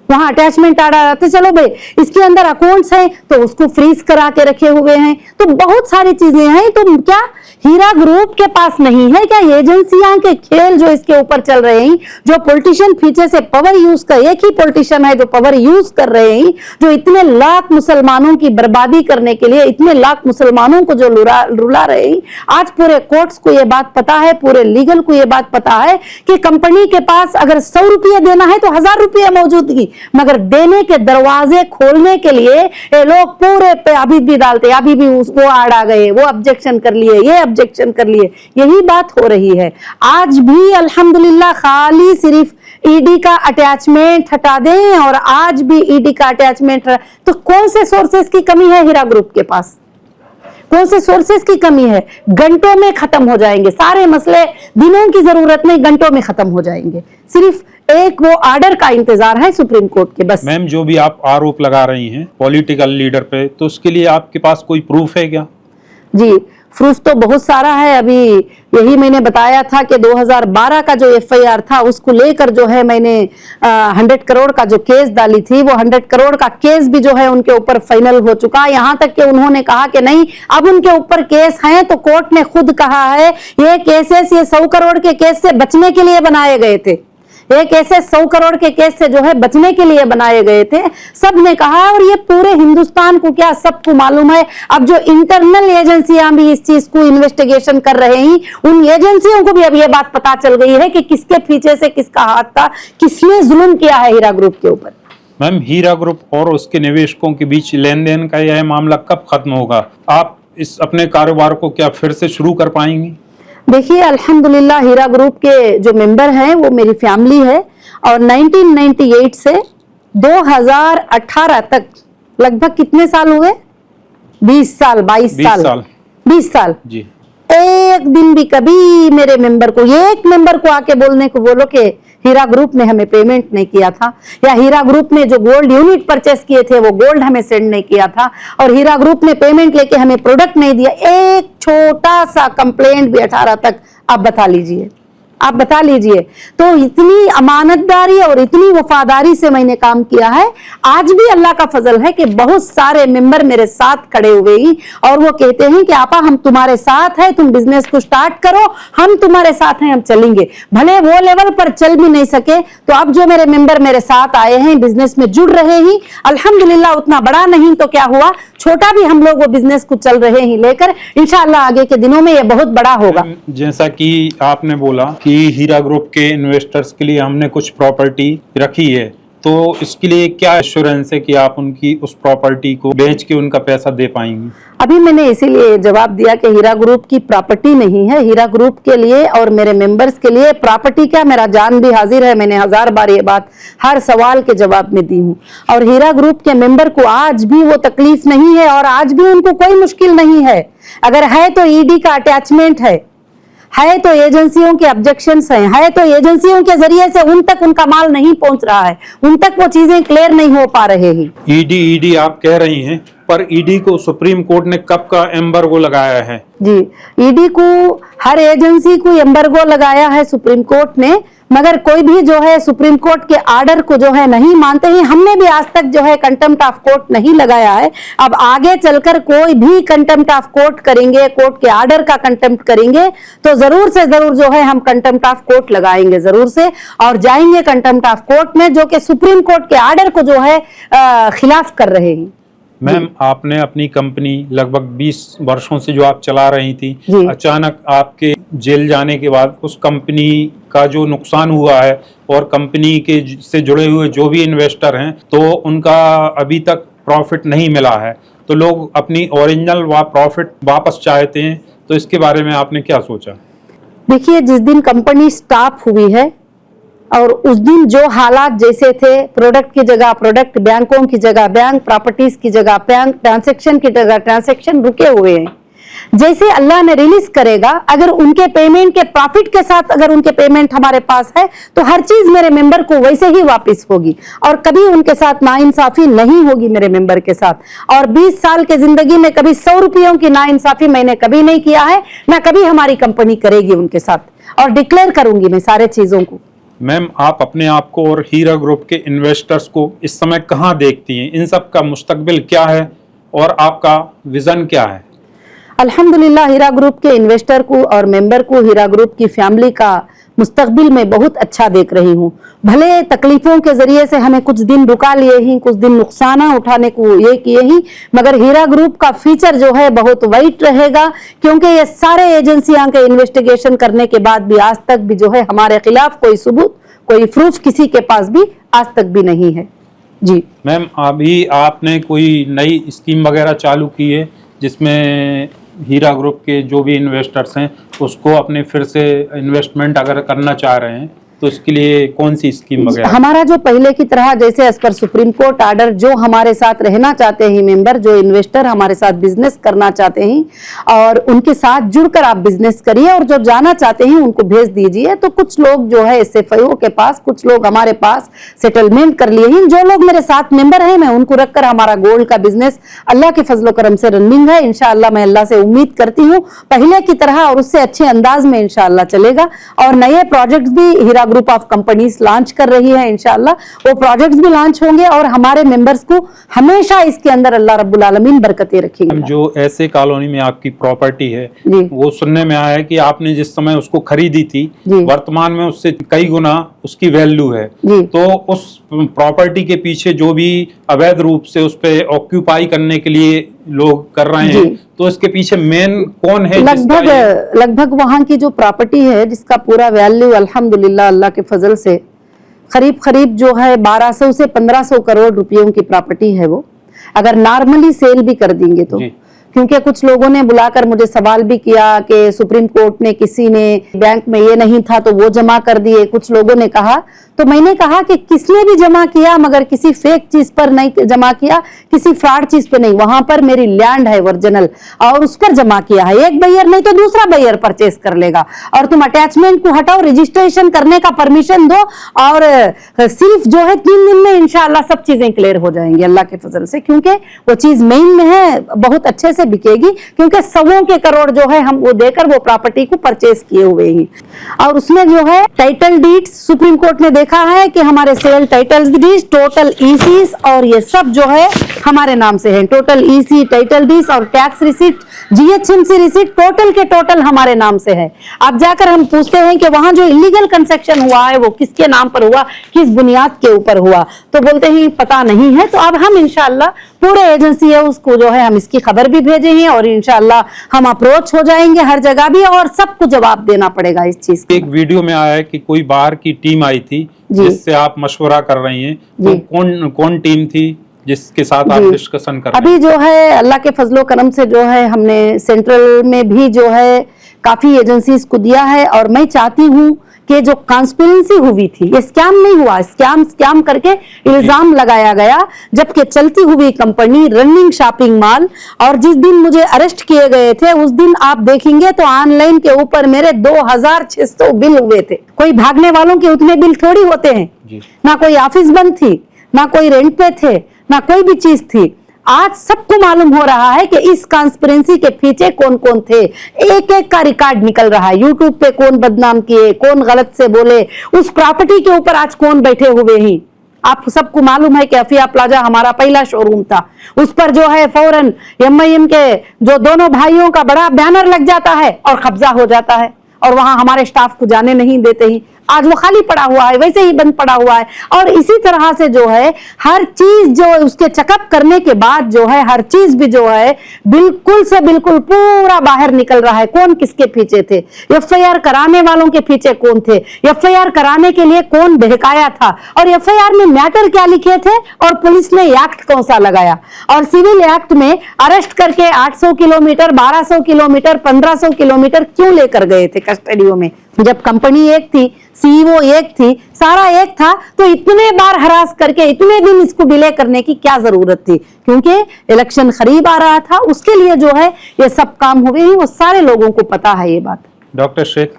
वहां अटैचमेंट आ जाते। चलो भाई, इसके अंदर अकाउंट्स हैं तो उसको फ्रीज करा के रखे हुए हैं, तो बहुत सारी चीजें हैं। तो क्या हीरा ग्रुप के पास नहीं है क्या एजेंसियां के खेल जो इसके ऊपर चल रहे हैं? जो पॉलिटिशियन पीछे से पावर यूज कर, एक ही पॉलिटिशियन है जो पावर यूज कर रहे हैं, जो इतने लाख मुसलमानों की बर्बादी करने के लिए इतने लाख मुसलमानों को जो रुला रहे हैं। आज पूरे कोर्ट्स को ये बात पता है, पूरे लीगल को ये बात पता है कि कंपनी के पास अगर 100 रुपये देना है तो 1000 रुपये मौजूदगी, मगर देने के दरवाजे खोलने के लिए ये लोग पूरे पे अभी भी डालते, अभी भी वो आड़ आ गए, वो ऑब्जेक्शन कर लिए, ये ऑब्जेक्शन कर लिए, यही बात हो रही है। आज भी अल्हम्दुलिल्लाह खाली सिर्फ ईडी का अटैचमेंट हटा दें और आज भी ईडी का अटैचमेंट, तो कौन से सोर्सेस की कमी है हीरा ग्रुप के पास? कौन से सोर्सेस की कमी है? घंटों में खत्म हो जाएंगे सारे मसले, दिनों की जरूरत नहीं, घंटों में खत्म हो जाएंगे। सिर्फ एक वो आर्डर का इंतजार है सुप्रीम कोर्ट के, बस। मैम, जो भी आप आरोप लगा रही हैं पॉलिटिकल लीडर पे, तो उसके लिए आपके पास कोई प्रूफ है क्या? जी, प्रूफ तो बहुत सारा है। अभी यही मैंने बताया था कि 2012 का जो एफआईआर था उसको लेकर जो है मैंने 100 करोड़ का जो केस डाली थी, वो 100 करोड़ का केस भी जो है उनके ऊपर फाइनल हो चुका। यहाँ तक कि उन्होंने कहा कि नहीं, अब उनके ऊपर केस है, तो कोर्ट ने खुद कहा है ये केसेस, ये 100 करोड़ के केस से बचने के लिए बनाए गए थे, ये केसेस 100 करोड़ के केस से जो है बचने के लिए बनाए गए थे, सब ने कहा। और ये पूरे हिंदुस्तान को क्या सबको मालूम है। अब जो इंटरनल एजेंसियां भी इस चीज को इन्वेस्टिगेशन कर रहे हैं, उन एजेंसियों को भी अब ये बात पता चल गई है कि किसके पीछे से किसका हाथ था, किसने जुल्म किया है हीरा ग्रुप के ऊपर। मैम, हीरा ग्रुप और उसके निवेशकों के बीच लेन देन का यह मामला कब खत्म होगा? आप इस अपने कारोबार को क्या फिर से शुरू कर पाएंगी? देखिए, अल्हम्दुलिल्लाह हीरा ग्रुप के जो मेंबर हैं वो मेरी फैमिली है और 1998 से 2018 तक लगभग कितने साल हुए? 20 साल, 22 साल, 20 साल जी। एक दिन भी कभी मेरे मेंबर को, एक मेंबर को आके बोलने को बोलो कि हीरा ग्रुप ने हमें पेमेंट नहीं किया था, या हीरा ग्रुप ने जो गोल्ड यूनिट परचेस किए थे वो गोल्ड हमें सेंड नहीं किया था, और हीरा ग्रुप ने पेमेंट लेके हमें प्रोडक्ट नहीं दिया, एक छोटा सा कंप्लेंट भी 18 तक आप बता लीजिए, आप बता लीजिए। तो इतनी अमानतदारी और इतनी वफादारी से मैंने काम किया है। आज भी अल्लाह का फजल है कि बहुत सारे मेंबर मेरे साथ खड़े हुए हैं और वो कहते हैं कि आपा हम तुम्हारे साथ हैं, तुम बिजनेस को स्टार्ट करो, हम तुम्हारे साथ हैं, हम चलेंगे। भले वो लेवल पर चल भी नहीं सके तो अब जो मेरे मेंबर मेरे साथ आए हैं, बिजनेस में जुड़ रहे हैं, अल्हम्दुलिल्लाह उतना बड़ा नहीं तो क्या हुआ, छोटा भी हम लोग वो बिजनेस को चल रहे हैं लेकर, इंशाअल्लाह आगे के दिनों में ये बहुत बड़ा होगा। जैसा कि आपने बोला कि हीरा ग्रुप के इन्वेस्टर्स के लिए हमने कुछ प्रॉपर्टी रखी है, तो इसके लिए क्या एश्योरेंस है कि आप उनकी उस प्रॉपर्टी को बेच के उनका पैसा दे पाएंगे? अभी मैंने इसीलिए जवाब दिया कि हीरा ग्रुप की प्रॉपर्टी नहीं है, हीरा ग्रुप के लिए और मेरे मेंबर्स के लिए प्रॉपर्टी क्या, मेरा जान भी हाजिर है। मैंने 1000 बार ये बात हर सवाल के जवाब में दी हूँ। और हीरा ग्रुप के मेंबर को आज भी वो तकलीफ नहीं है और आज भी उनको कोई मुश्किल नहीं है। अगर है तो ईडी का अटैचमेंट है तो एजेंसियों के ऑब्जेक्शंस हैं, है तो एजेंसियों के जरिए से उन तक उनका माल नहीं पहुंच रहा है, उन तक वो चीजें क्लियर नहीं हो पा रहे हैं। ईडी आप कह रही हैं, पर ईडी को सुप्रीम कोर्ट ने कब का एम्बार्गो लगाया है? जी, ईडी को हर एजेंसी को एम्बार्गो लगाया है सुप्रीम कोर्ट ने, मगर कोई भी जो है सुप्रीम कोर्ट के आर्डर को जो है नहीं मानते हैं। हमने भी आज तक जो है कंटेम्प्ट ऑफ कोर्ट नहीं लगाया है। अब आगे चलकर कोई भी कंटेम्प्ट ऑफ कोर्ट करेंगे, कोर्ट के आर्डर का कंटेम्प्ट करेंगे, तो जरूर से जरूर जो है हम कंटेम्प्ट ऑफ कोर्ट लगाएंगे जरूर से, और जाएंगे कंटेम्प्ट ऑफ कोर्ट में, जो कि सुप्रीम कोर्ट के आर्डर को जो है खिलाफ कर रहे हैं। मैम, आपने अपनी कंपनी लगभग 20 वर्षों से जो आप चला रही थी, अचानक आपके जेल जाने के बाद उस कंपनी का जो नुकसान हुआ है और कंपनी के से जुड़े हुए जो भी इन्वेस्टर हैं, तो उनका अभी तक प्रॉफिट नहीं मिला है, तो लोग अपनी ओरिजिनल प्रॉफिट वापस चाहते हैं, तो इसके बारे में आपने क्या सोचा? देखिए, जिस दिन कंपनी स्टॉप हुई है और उस दिन जो हालात जैसे थे, प्रोडक्ट की जगह प्रोडक्ट, बैंकों की जगह बैंक, प्रॉपर्टीज की जगह बैंक, ट्रांसैक्शन की जगह ट्रांसैक्शन रुके हुए हैं। जैसे अल्लाह ने रिलीज करेगा, अगर उनके पेमेंट के प्रॉफिट के साथ अगर उनके पेमेंट हमारे पास है, तो हर चीज मेरे मेंबर को वैसे ही वापस होगी और कभी उनके साथ नाइंसाफी नहीं होगी मेरे मेंबर के साथ। और 20 साल के जिंदगी में कभी 100 रुपयों की नाइंसाफी मैंने कभी नहीं किया है, ना कभी हमारी कंपनी करेगी उनके साथ, और डिक्लेयर करूंगी मैं सारे चीजों को। मैम, आप अपने आप को और हीरा ग्रुप के इन्वेस्टर्स को इस समय कहाँ देखती हैं? इन सब का मुस्तकबिल क्या है और आपका विजन क्या है? अल्हम्दुलिल्लाह, हीरा ग्रुप के इन्वेस्टर को और मेंबर को, हीरा ग्रुप की फैमिली का मुस्तकबिल में बहुत अच्छा देख रही हूँ। भले तकलीफों के जरिए से हमें कुछ दिन रुका लिए ही, कुछ दिन नुकसान उठाने को ये किए ही, मगर हीरा ग्रुप का फ्यूचर जो है बहुत वाइट रहेगा, क्योंकि ये सारे एजेंसियां के इन्वेस्टिगेशन करने के बाद भी आज तक भी जो है हमारे खिलाफ कोई सबूत, कोई प्रूफ किसी के पास भी आज तक भी नहीं है। जी मैम, अभी आपने कोई नई स्कीम वगैरह चालू की है जिसमें हीरा ग्रुप के जो भी इन्वेस्टर्स हैं उसको अपने फिर से इन्वेस्टमेंट अगर करना चाह रहे हैं, तो इसके लिए कौन सी स्कीम वगैरह? हमारा जो पहले की तरह, जैसे as per supreme court order, जो हमारे साथ रहना चाहते हैं मेंबर, जो इन्वेस्टर हमारे साथ बिजनेस करना चाहते हैं और उनके साथ जुड़कर आप बिजनेस करिए, और जो जाना चाहते हैं उनको भेज दीजिए। तो कुछ लोग जो है SFIO के पास, कुछ लोग हमारे पास सेटलमेंट कर लिए हैं। जो लोग मेरे साथ मेंबर हैं, मैं उनको रखकर हमारा गोल्ड का बिजनेस अल्लाह के फजलो करम से रनिंग है। इंशाअल्लाह मैं अल्लाह से उम्मीद करती हूँ पहले की तरह और उससे अच्छे अंदाज में इंशाअल्लाह चलेगा। और नए प्रोजेक्ट्स भी हीरा ग्रुप ऑफ कंपनीज लॉन्च कर रही है, इंशाअल्लाह वो प्रोजेक्ट्स भी लॉन्च होंगे और हमारे मेंबर्स को हमेशा इसके अंदर अल्लाह रब्बुल आलमीन बरकतें रखेंगे। जो ऐसे कॉलोनी में आपकी प्रॉपर्टी है, वो सुनने में आया है कि आपने जिस समय उसको खरीदी थी, वर्तमान में उससे कई गुना उसकी वैल्यू है, तो उस प्रॉपर्टी के पीछे जो भी अवैध रूप से उस पे ऑक्यूपाई करने के लिए लोग कर रहे हैं, तो इसके पीछे मेन कौन है? लगभग वहां की जो प्रॉपर्टी है, जिसका पूरा वैल्यू अल्हम्दुलिल्लाह अल्लाह के फजल से करीब जो है 1200 से 1500 करोड़ रुपयों की प्रॉपर्टी है वो, अगर नॉर्मली सेल भी कर देंगे तो। क्योंकि कुछ लोगों ने बुलाकर मुझे सवाल भी किया कि सुप्रीम कोर्ट ने किसी ने बैंक में ये नहीं था तो वो जमा कर दिए, कुछ लोगों ने कहा, तो मैंने कहा कि किसने भी जमा किया मगर किसी फेक चीज पर नहीं जमा किया, किसी फ्रॉड चीज पे नहीं, वहां पर मेरी लैंड है ओरिजिनल और उस पर जमा किया है। एक बायर नहीं तो दूसरा बायर परचेस कर लेगा, और तुम अटैचमेंट को हटाओ, रजिस्ट्रेशन करने का परमिशन दो, और सिर्फ जो है 3 दिन में इंशाअल्लाह सब चीजें क्लियर हो जाएंगी अल्लाह के फजल से, क्योंकि वो चीज मेन में है, बहुत अच्छे से बिकेगी, क्योंकि सवों के करोड़ जो है हम वो देकर वो प्रॉपर्टी को परचेस किए हुए हैं। और उसमें जो है टाइटल डीड, सुप्रीम कोर्ट ने देखा है कि हमारे cell title deed, total ISIS और ये सब जो है हमारे नाम से है। टोटल ईसी, टाइटल डीड और tax receipt, GHMC receipt total के टोटल हमारे नाम से है। अब जाकर हम पूछते हैं कि वहां जो इलीगल कंस्ट्रक्शन हुआ है वो किसके नाम पर हुआ, किस बुनियाद के ऊपर हुआ, तो बोलते हैं पता नहीं है। तो अब हम इंशाल्लाह पूरे एजेंसी है उसको जो है हम इसकी खबर भी भेजे हैं और इंशाल्लाह हम अप्रोच हो जाएंगे हर जगह भी और सबको जवाब देना पड़ेगा इस चीज का। एक वीडियो में आया है कि कोई बाहर की टीम आई थी जिससे आप मशवरा कर रही हैं, तो कौन टीम थी जिसके साथ आप डिस्कशन कर रहे हैं? अभी जो है अल्लाह के फजलो करम से जो है हमने सेंट्रल में भी जो है काफी एजेंसीज को दिया है और मैं चाहती हूँ कि जो कॉन्स्पिरेंसी हुई थी, ये स्कैम नहीं हुआ, स्कैम करके इल्जाम लगाया गया, जबकि चलती हुई कंपनी, रनिंग शॉपिंग मॉल, और जिस दिन मुझे अरेस्ट किए गए थे उस दिन आप देखेंगे तो ऑनलाइन के ऊपर मेरे 2600 बिल हुए थे। कोई भागने वालों के उतने बिल थोड़ी होते हैं, ना कोई ऑफिस बंद थी, ना कोई रेंट पे थे, ना कोई भी चीज थी। आज सबको मालूम हो रहा है कि इस कॉन्स्पिरेंसी के पीछे कौन कौन थे, एक एक का रिकॉर्ड निकल रहा है। यूट्यूब पे कौन बदनाम किए, कौन गलत से बोले, उस प्रॉपर्टी के ऊपर आज कौन बैठे हुए हैं। आप सबको मालूम है कि अफिया प्लाजा हमारा पहला शोरूम था, उस पर जो है फौरन एमआईएम के जो दोनों भाइयों का बड़ा बैनर लग जाता है और कब्जा हो जाता है और वहां हमारे स्टाफ को जाने नहीं देते ही। आज वो खाली पड़ा हुआ है, वैसे ही बंद पड़ा हुआ है। और इसी तरह से जो है हर चीज जो उसके चेकअप करने के बाद जो है हर चीज भी जो है बिल्कुल से बिल्कुल पूरा बाहर निकल रहा है। कौन किसके पीछे थे, एफआईआर कराने वालों के पीछे कौन थे, एफआईआर कराने के लिए कौन बहकाया था, और एफआईआर में मैटर क्या लिखे थे और पुलिस ने एक्ट कौन सा लगाया, और सिविल एक्ट में अरेस्ट करके 800 किलोमीटर, 1200 किलोमीटर, 1500 किलोमीटर क्यों लेकर गए थे कस्टडियों में, जब कंपनी एक थी, सीईओ एक थी, सारा एक था, तो इतने बार हरास करके इतने दिन इसको डिले करने की क्या जरूरत थी? क्योंकि इलेक्शन करीब आ रहा था, उसके लिए जो है ये सब काम हुए हैं, वो सारे लोगों को पता है ये बात। डॉक्टर शेख,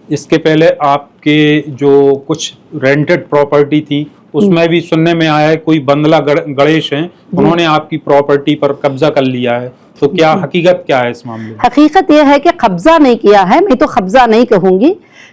इसके पहले आपके जो कुछ रेंटेड प्रॉपर्टी थी उसमें भी सुनने में आया है कोई बंदला गणेश हैं, उन्होंने आपकी प्रॉपर्टी पर कब्जा कर लिया है, तो क्या हकीकत क्या है इस मामले में? हकीकत यह है कि कब्जा नहीं किया है, मैं तो कब्जा नहीं कहूंगी,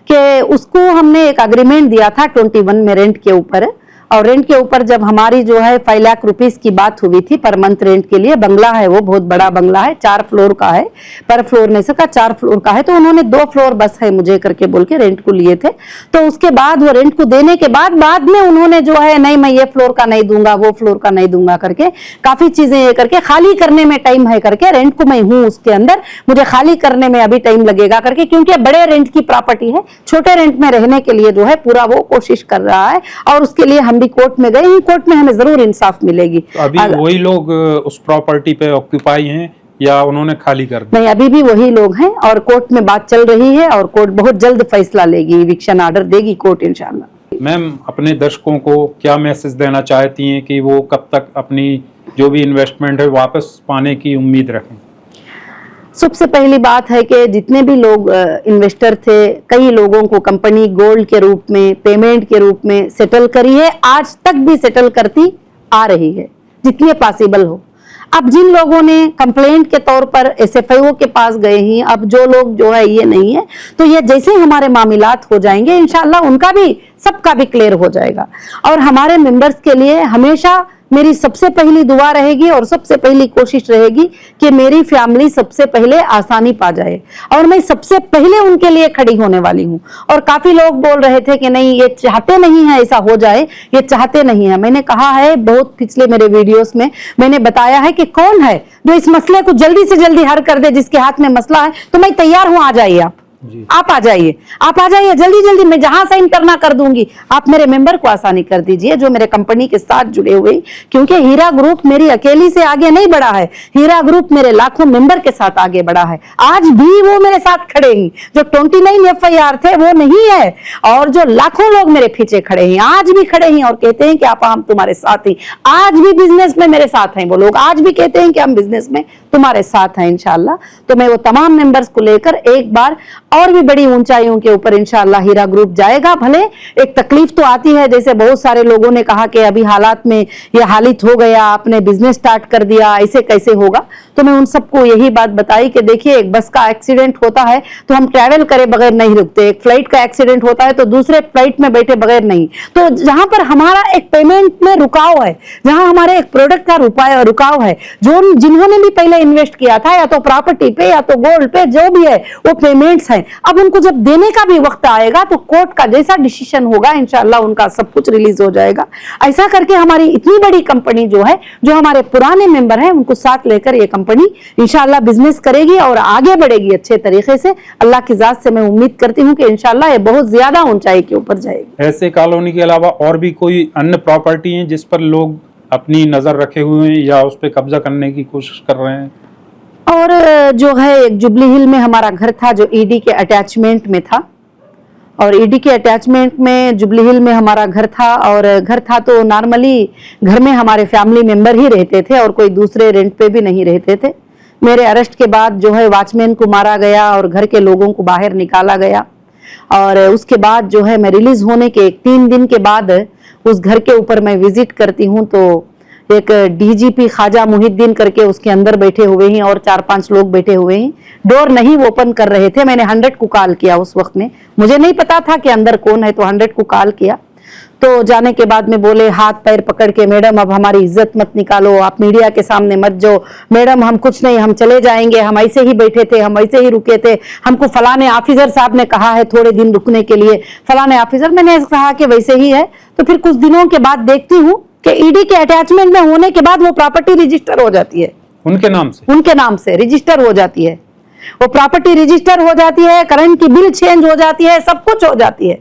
कि उसको हमने एक एग्रीमेंट दिया था 21 में रेंट के ऊपर, और रेंट के ऊपर जब हमारी जो है 5 लाख रुपीस की बात हुई थी पर मंथ रेंट के लिए, बंगला है वो बहुत बड़ा बंगला है, 4 फ्लोर का है, पर फ्लोर में से का 4 फ्लोर का है, तो उन्होंने 2 फ्लोर बस है मुझे करके बोल के रेंट को लिए थे। तो उसके बाद वो रेंट को देने के बाद में उन्होंने जो है नहीं मैं ये फ्लोर का नहीं दूंगा, वो फ्लोर का नहीं दूंगा करके काफी चीजें ये करके, खाली करने में टाइम है करके, रेंट को मैं हूँ उसके अंदर, मुझे खाली करने में अभी टाइम लगेगा करके, क्योंकि बड़े रेंट की प्रॉपर्टी है, छोटे रेंट में रहने के लिए जो है पूरा वो कोशिश कर रहा है, और उसके लिए हम भी कोर्ट में गए, कोर्ट में हमें जरूर इंसाफ मिलेगी। तो अभी वही लोग उस प्रॉपर्टी पे ऑक्यूपाई हैं या उन्होंने खाली कर दिया? नहीं, अभी भी वही लोग हैं और कोर्ट में बात चल रही है और कोर्ट बहुत जल्द फैसला लेगी, इविक्शन ऑर्डर देगी कोर्ट इंशाल्लाह। मैम, अपने दर्शकों को क्या मैसेज देना चाहती हैं कि वो कब तक अपनी जो भी इन्वेस्टमेंट है वापस पाने की उम्मीद रखें? सबसे पहली बात है कि जितने भी लोग इन्वेस्टर थे, कई लोगों को कंपनी गोल्ड के रूप में, पेमेंट के रूप में सेटल करी है, आज तक भी सेटल करती आ रही है जितने पॉसिबल हो। अब जिन लोगों ने कंप्लेंट के तौर पर एसएफआईओ के पास गए हैं, अब जो लोग जो है ये नहीं है, तो ये जैसे हमारे मामलात हो जाएंगे इंशाल्लाह उनका भी सबका भी क्लियर हो जाएगा। और हमारे मेंबर्स के लिए हमेशा मेरी सबसे पहली दुआ रहेगी और सबसे पहली कोशिश रहेगी कि मेरी फैमिली सबसे पहले आसानी पा जाए, और मैं सबसे पहले उनके लिए खड़ी होने वाली हूँ। और काफी लोग बोल रहे थे कि नहीं ये चाहते नहीं है ऐसा हो जाए, ये चाहते नहीं है। मैंने कहा है बहुत पिछले मेरे वीडियोस में मैंने बताया है कि कौन है जो इस मसले को जल्दी से जल्दी हल कर दे, जिसके हाथ में मसला है, तो मैं तैयार हूँ, आ जाइए आप आ जाइए, आप आ जाइए जल्दी जल्दी, मैं जहां साइन करना कर दूंगी। आप मेरे मेंबर को आसानी कर दीजिए जो मेरे कंपनी के साथ जुड़े हुए, क्योंकि हीरा ग्रुप मेरी अकेली से आगे नहीं बढ़ा है, हीरा ग्रुप मेरे लाखों मेंबर के साथ आगे बढ़ा है। आज भी वो मेरे साथ खड़े हैं, जो 29 एफआईआर थे वो नहीं है, और जो लाखों लोग मेरे पीछे खड़े हैं, आज भी खड़े हैं और कहते हैं कि आप हम तुम्हारे साथ हैं, आज भी बिजनेस में मेरे साथ हैं वो लोग, आज भी कहते हैं कि हम बिजनेस में तुम्हारे साथ हैं इंशाल्लाह। तो मैं वो तमाम मेंबर्स को लेकर एक बार और भी बड़ी ऊंचाइयों के ऊपर इंशाअल्लाह हीरा ग्रुप जाएगा। भले एक तकलीफ तो आती है, जैसे बहुत सारे लोगों ने कहा कि अभी हालात में ये हालित हो गया, आपने बिजनेस स्टार्ट कर दिया, ऐसे कैसे होगा। तो मैं उन सबको यही बात बताई कि देखिए, एक बस का एक्सीडेंट होता है तो हम ट्रैवल करे बगैर नहीं रुकते, एक फ्लाइट का एक्सीडेंट होता है तो दूसरे फ्लाइट में बैठे बगैर नहीं। तो जहां पर हमारा एक पेमेंट में रुकाव है, जहां हमारे एक प्रोडक्ट का रुकाव है, जो जिन्होंने भी पहले इन्वेस्ट किया था या तो प्रॉपर्टी पे या तो गोल्ड पे, जो भी है वो पेमेंट्स हैं, अब उनको जब देने का भी वक्त आएगा तो कोर्ट का जैसा डिसीजन होगा इंशाअल्लाह उनका सब कुछ रिलीज हो जाएगा। ऐसा करके हमारी इतनी बड़ी कंपनी जो है, जो हमारे पुराने मेंबर हैं, उनको साथ लेकर ये कंपनी इंशाअल्लाह बिजनेस करेगी और आगे बढ़ेगी अच्छे तरीके से। अल्लाह की जात से मैं उम्मीद करती हूँ कि इंशाअल्लाह ये बहुत ज्यादा ऊंचाई के ऊपर जाएगी। ऐसे कॉलोनी के अलावा और भी कोई अन्य प्रॉपर्टी है जिस पर लोग अपनी नजर रखे हुए हैं या उस पर कब्जा करने की कोशिश कर रहे हैं? और जो है, एक जुबली हिल में हमारा घर था जो ईडी के अटैचमेंट में था, और ईडी के अटैचमेंट में जुबली हिल में हमारा घर था। और घर था तो नॉर्मली घर में हमारे फैमिली मेंबर ही रहते थे और कोई दूसरे रेंट पे भी नहीं रहते थे। मेरे अरेस्ट के बाद जो है वॉचमैन को मारा गया और घर के लोगों को बाहर निकाला गया। और उसके बाद जो है, मैं रिलीज होने के 3 दिन के बाद उस घर के ऊपर मैं विजिट करती हूँ तो एक डीजीपी ख्वाजा मुहिद्दीन करके उसके अंदर बैठे हुए हैं और 4-5 लोग बैठे हुए हैं, डोर नहीं ओपन कर रहे थे। मैंने 100 को कॉल किया उस वक्त में, मुझे नहीं पता था कि अंदर कौन है, तो 100 को कॉल किया। तो जाने के बाद में बोले हाथ पैर पकड़ के, मैडम अब हमारी इज्जत मत निकालो, आप मीडिया के सामने मत जाओ, मैडम हम कुछ नहीं, हम चले जाएंगे, हम ऐसे ही बैठे थे, हम ऐसे ही रुके थे, हमको फलाने ऑफिसर साहब ने कहा है थोड़े दिन रुकने के लिए, फलाने ऑफिसर। मैंने कहा कि वैसे ही है। तो फिर कुछ दिनों के बाद देखती हूँ कि ईडी के अटैचमेंट में होने के बाद वो प्रॉपर्टी रजिस्टर हो जाती है, उनके नाम से रजिस्टर हो जाती है, वो प्रॉपर्टी रजिस्टर हो जाती है, करंट की बिल चेंज हो जाती है, सब कुछ हो जाती है।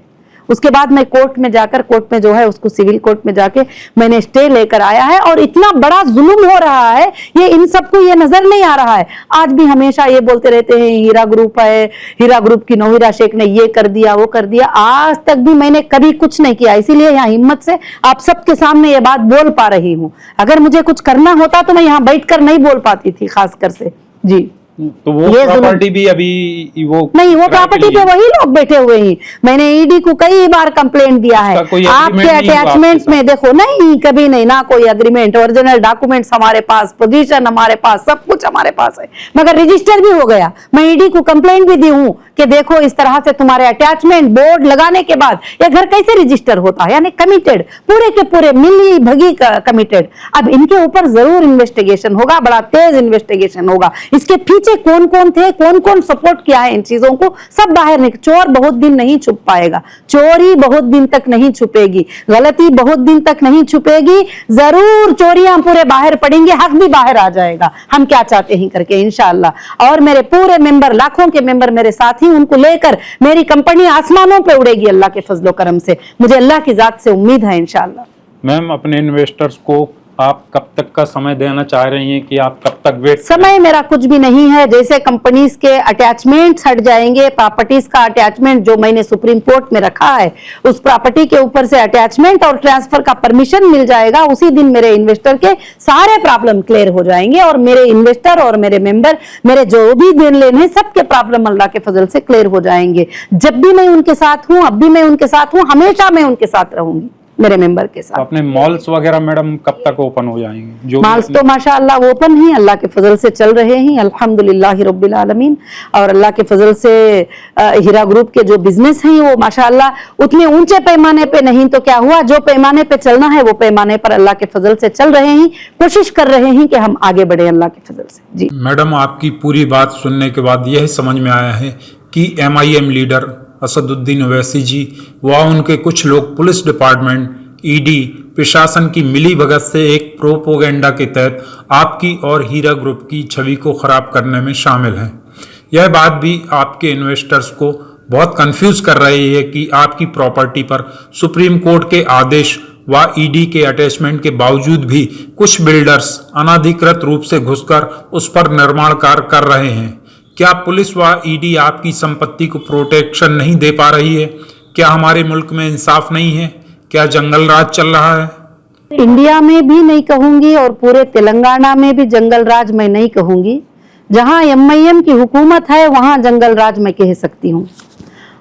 उसके बाद मैं कोर्ट में जाकर, कोर्ट में जो है उसको सिविल कोर्ट में जाके मैंने स्टे लेकर आया है। और इतना बड़ा जुल्म हो रहा है, ये इन सबको ये नजर नहीं आ रहा है। आज भी हमेशा ये बोलते रहते हैं हीरा ग्रुप है, हीरा ग्रुप की नौहीरा शेख ने ये कर दिया वो कर दिया। आज तक भी मैंने कभी कुछ नहीं किया, इसीलिए यहाँ हिम्मत से आप सबके सामने ये बात बोल पा रही हूँ। अगर मुझे कुछ करना होता तो मैं यहाँ बैठकर नहीं बोल पाती थी, खासकर से जी। तो वो प्रॉपर्टी भी अभी वो नहीं, वो प्रॉपर्टी पे वही लोग बैठे हुए हैं। मैंने ईडी को कई बार कंप्लेंट दिया है, आपके अटैचमेंट में देखो, नहीं कभी नहीं, ना कोई एग्रीमेंट, ओरिजिनल डॉक्यूमेंट्स हमारे पास, पोजीशन हमारे पास, सब कुछ हमारे पास है, मगर रजिस्टर भी हो गया। मैं ईडी को कंप्लेंट भी दी हूँ कि देखो इस तरह से तुम्हारे अटैचमेंट बोर्ड लगाने के बाद ये घर कैसे रजिस्टर होता है, यानी कमिटेड, पूरे के पूरे मिली भगी कमिटेड। अब इनके ऊपर जरूर इन्वेस्टिगेशन होगा, बड़ा तेज इन्वेस्टिगेशन होगा, इसके पीछे कौन कौन थे, कौन कौन सपोर्ट किया है इन चीजों को, सब बाहर निकल। चोर बहुत दिन नहीं छुप पाएगा, चोरी बहुत दिन तक नहीं छुपेगी, गलती बहुत दिन तक नहीं छुपेगी, जरूर चोरियां पूरे बाहर पड़ेंगी, हक भी बाहर आ जाएगा, हम क्या चाहते हैं करके इंशाअल्लाह। और मेरे पूरे मेंबर, लाखों के मेंबर मेरे साथ ही, उनको लेकर मेरी कंपनी आसमानों पे उड़ेगी अल्लाह के फजलो करम से, मुझे अल्लाह की जात से उम्मीद है इंशाअल्लाह। मैम, अपने इन्वेस्टर्स को आप कब तक का समय देना चाह रही हैं कि आप कब तक वेट? समय मेरा कुछ भी नहीं है, जैसे कंपनीज के अटैचमेंट्स हट जाएंगे, प्रॉपर्टीज का अटैचमेंट जो मैंने सुप्रीम कोर्ट में रखा है, उस प्रॉपर्टी के ऊपर से अटैचमेंट और ट्रांसफर का परमिशन मिल जाएगा, उसी दिन मेरे इन्वेस्टर के सारे प्रॉब्लम क्लियर हो जाएंगे और मेरे इन्वेस्टर और मेरे मेंबर, मेरे जो भी देन लेन है, सबके प्रॉब्लम अल्लाह के फजल से क्लियर हो जाएंगे। जब भी मैं उनके साथ हूँ, अब भी मैं उनके साथ हूँ, हमेशा मैं उनके साथ रहूंगी मेरे मेंबर के साथ। तो अपने मॉल्स वगैरह मैडम कब तक ओपन हो जाएंगे? जो मॉल्स तो माशाअल्लाह ओपन ही अल्लाह के फजल से चल रहे हैं, अल्हम्दुलिल्लाह रब्बिल आलमीन। और अल्लाह के फजल से हीरा ग्रुप के जो बिजनेस हैं वो माशाअल्लाह उतने ऊंचे पैमाने पे नहीं तो क्या हुआ, जो पैमाने पे चलना है वो पैमाने पर अल्लाह के फजल से चल रहे हैं, कोशिश कर रहे हैं कि हम आगे बढ़े अल्लाह के फजल से जी। मैडम, आपकी पूरी बात सुनने के बाद यह समझ में आया है कि MIM लीडर असदुद्दीन ओवैसी जी व उनके कुछ लोग पुलिस डिपार्टमेंट, ईडी, प्रशासन की मिली भगत से एक प्रोपोगेंडा के तहत आपकी और हीरा ग्रुप की छवि को खराब करने में शामिल हैं। यह बात भी आपके इन्वेस्टर्स को बहुत कंफ्यूज कर रही है कि आपकी प्रॉपर्टी पर सुप्रीम कोर्ट के आदेश व ईडी के अटैचमेंट के बावजूद भी कुछ बिल्डर्स अनाधिकृत रूप से घुसकर उस पर निर्माण कार्य कर रहे हैं। क्या पुलिस व ईडी आपकी संपत्ति को प्रोटेक्शन नहीं दे पा रही है? क्या हमारे मुल्क में इंसाफ नहीं है? क्या जंगल राज चल रहा है? इंडिया में भी नहीं कहूंगी और पूरे तेलंगाना में भी जंगल राज मैं नहीं कहूंगी। जहां एमआईएम की हुकूमत है वहां जंगल राज मैं कह सकती हूँ।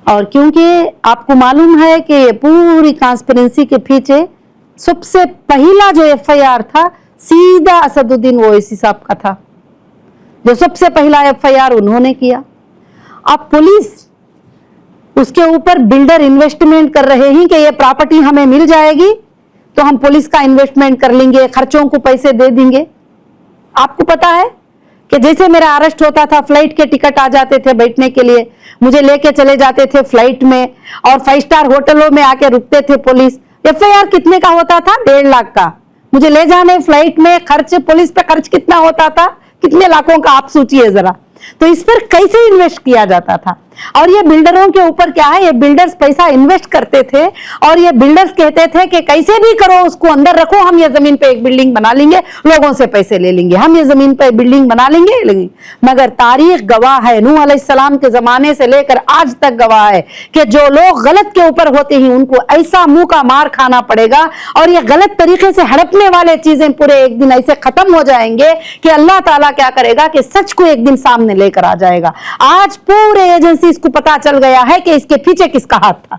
और क्योंकि आपको मालूम है कि ये पूरी ट्रांसपेरेंसी के पीछे सबसे पहला जो एफआईआर था सीधा असदुद्दीन ओवैसी साहब का था, जो सबसे पहला एफआईआर उन्होंने किया। अब पुलिस उसके ऊपर बिल्डर इन्वेस्टमेंट कर रहे हैं कि ये प्रॉपर्टी हमें मिल जाएगी तो हम पुलिस का इन्वेस्टमेंट कर लेंगे, खर्चों को पैसे दे देंगे। आपको पता है कि जैसे मेरा अरेस्ट होता था, फ्लाइट के टिकट आ जाते थे बैठने के लिए, मुझे लेके चले जाते थे फ्लाइट में और 5 स्टार होटलों में आके रुकते थे पुलिस। एफआईआर कितने का होता था? 1.5 लाख का। मुझे ले जाने फ्लाइट में खर्च, पुलिस पे खर्च कितना होता था? कितने लाखों का आप सोचिए जरा। तो इस पर कैसे इन्वेस्ट किया जाता था? और ये बिल्डरों के ऊपर क्या है, ये बिल्डर्स पैसा इन्वेस्ट करते थे और ये बिल्डर्स कहते थे कि कैसे भी करो उसको अंदर रखो, हम ये जमीन पे एक बिल्डिंग बना लेंगे, लोगों से पैसे ले लेंगे, हम ये जमीन पे बिल्डिंग बना लेंगे। मगर तारीख गवाह है, नूह अलैहिस्सलाम के जमाने से लेकर आज तक गवाह है कि जो लोग गलत के ऊपर होते हैं उनको ऐसा मुंह का मार खाना पड़ेगा और ये गलत तरीके से हड़पने वाले चीजें पूरे एक दिन ऐसे खत्म हो जाएंगे कि अल्लाह ताला क्या करेगा कि सच को एक दिन सामने लेकर आ जाएगा। आज पूरे एजेंसी को पता चल गया है कि इसके पीछे किसका हाथ था।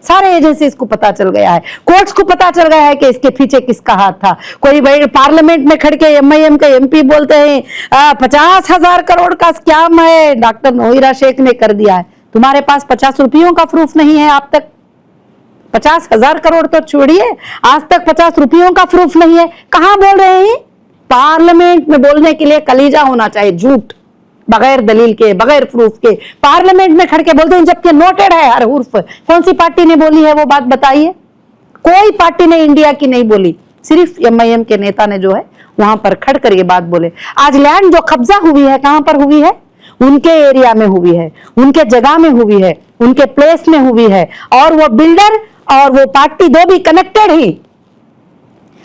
सारे एजेंसीज को पता चल गया है, कोर्ट्स को पता चल गया है कि इसके पीछे किसका हाथ था। कोई भाई पार्लियामेंट में खड़ के एमआईएम के एमपी बोलते हैं 50,000 करोड़ का स्कैम है डॉक्टर नौहिरा शेख ने कर दिया है। तुम्हारे पास 50 रुपयों का प्रूफ नहीं है आप तक। 50,000 करोड़ तो छोड़िए, आज तक 50 रुपयों का प्रूफ नहीं है। कहां बोल रहे हैं? पार्लियामेंट में बोलने के लिए कलीजा होना चाहिए, झूठ, बगैर दलील के, बगैर प्रूफ के पार्लियामेंट में खड़के बोलते हैं, जबकि नोटेड है हर उर्फ। कौन सी पार्टी ने बोली है वो बात बताइए? कोई पार्टी ने इंडिया की नहीं बोली, सिर्फ एमआईएम के नेता ने जो है वहां पर खड़ कर ये बात बोले। आज लैंड जो कब्जा हुई है कहां पर हुई है? उनके एरिया में हुई है, उनके जगह में हुई है, उनके प्लेस में हुई है। और वो बिल्डर और वो पार्टी दो भी कनेक्टेड ही।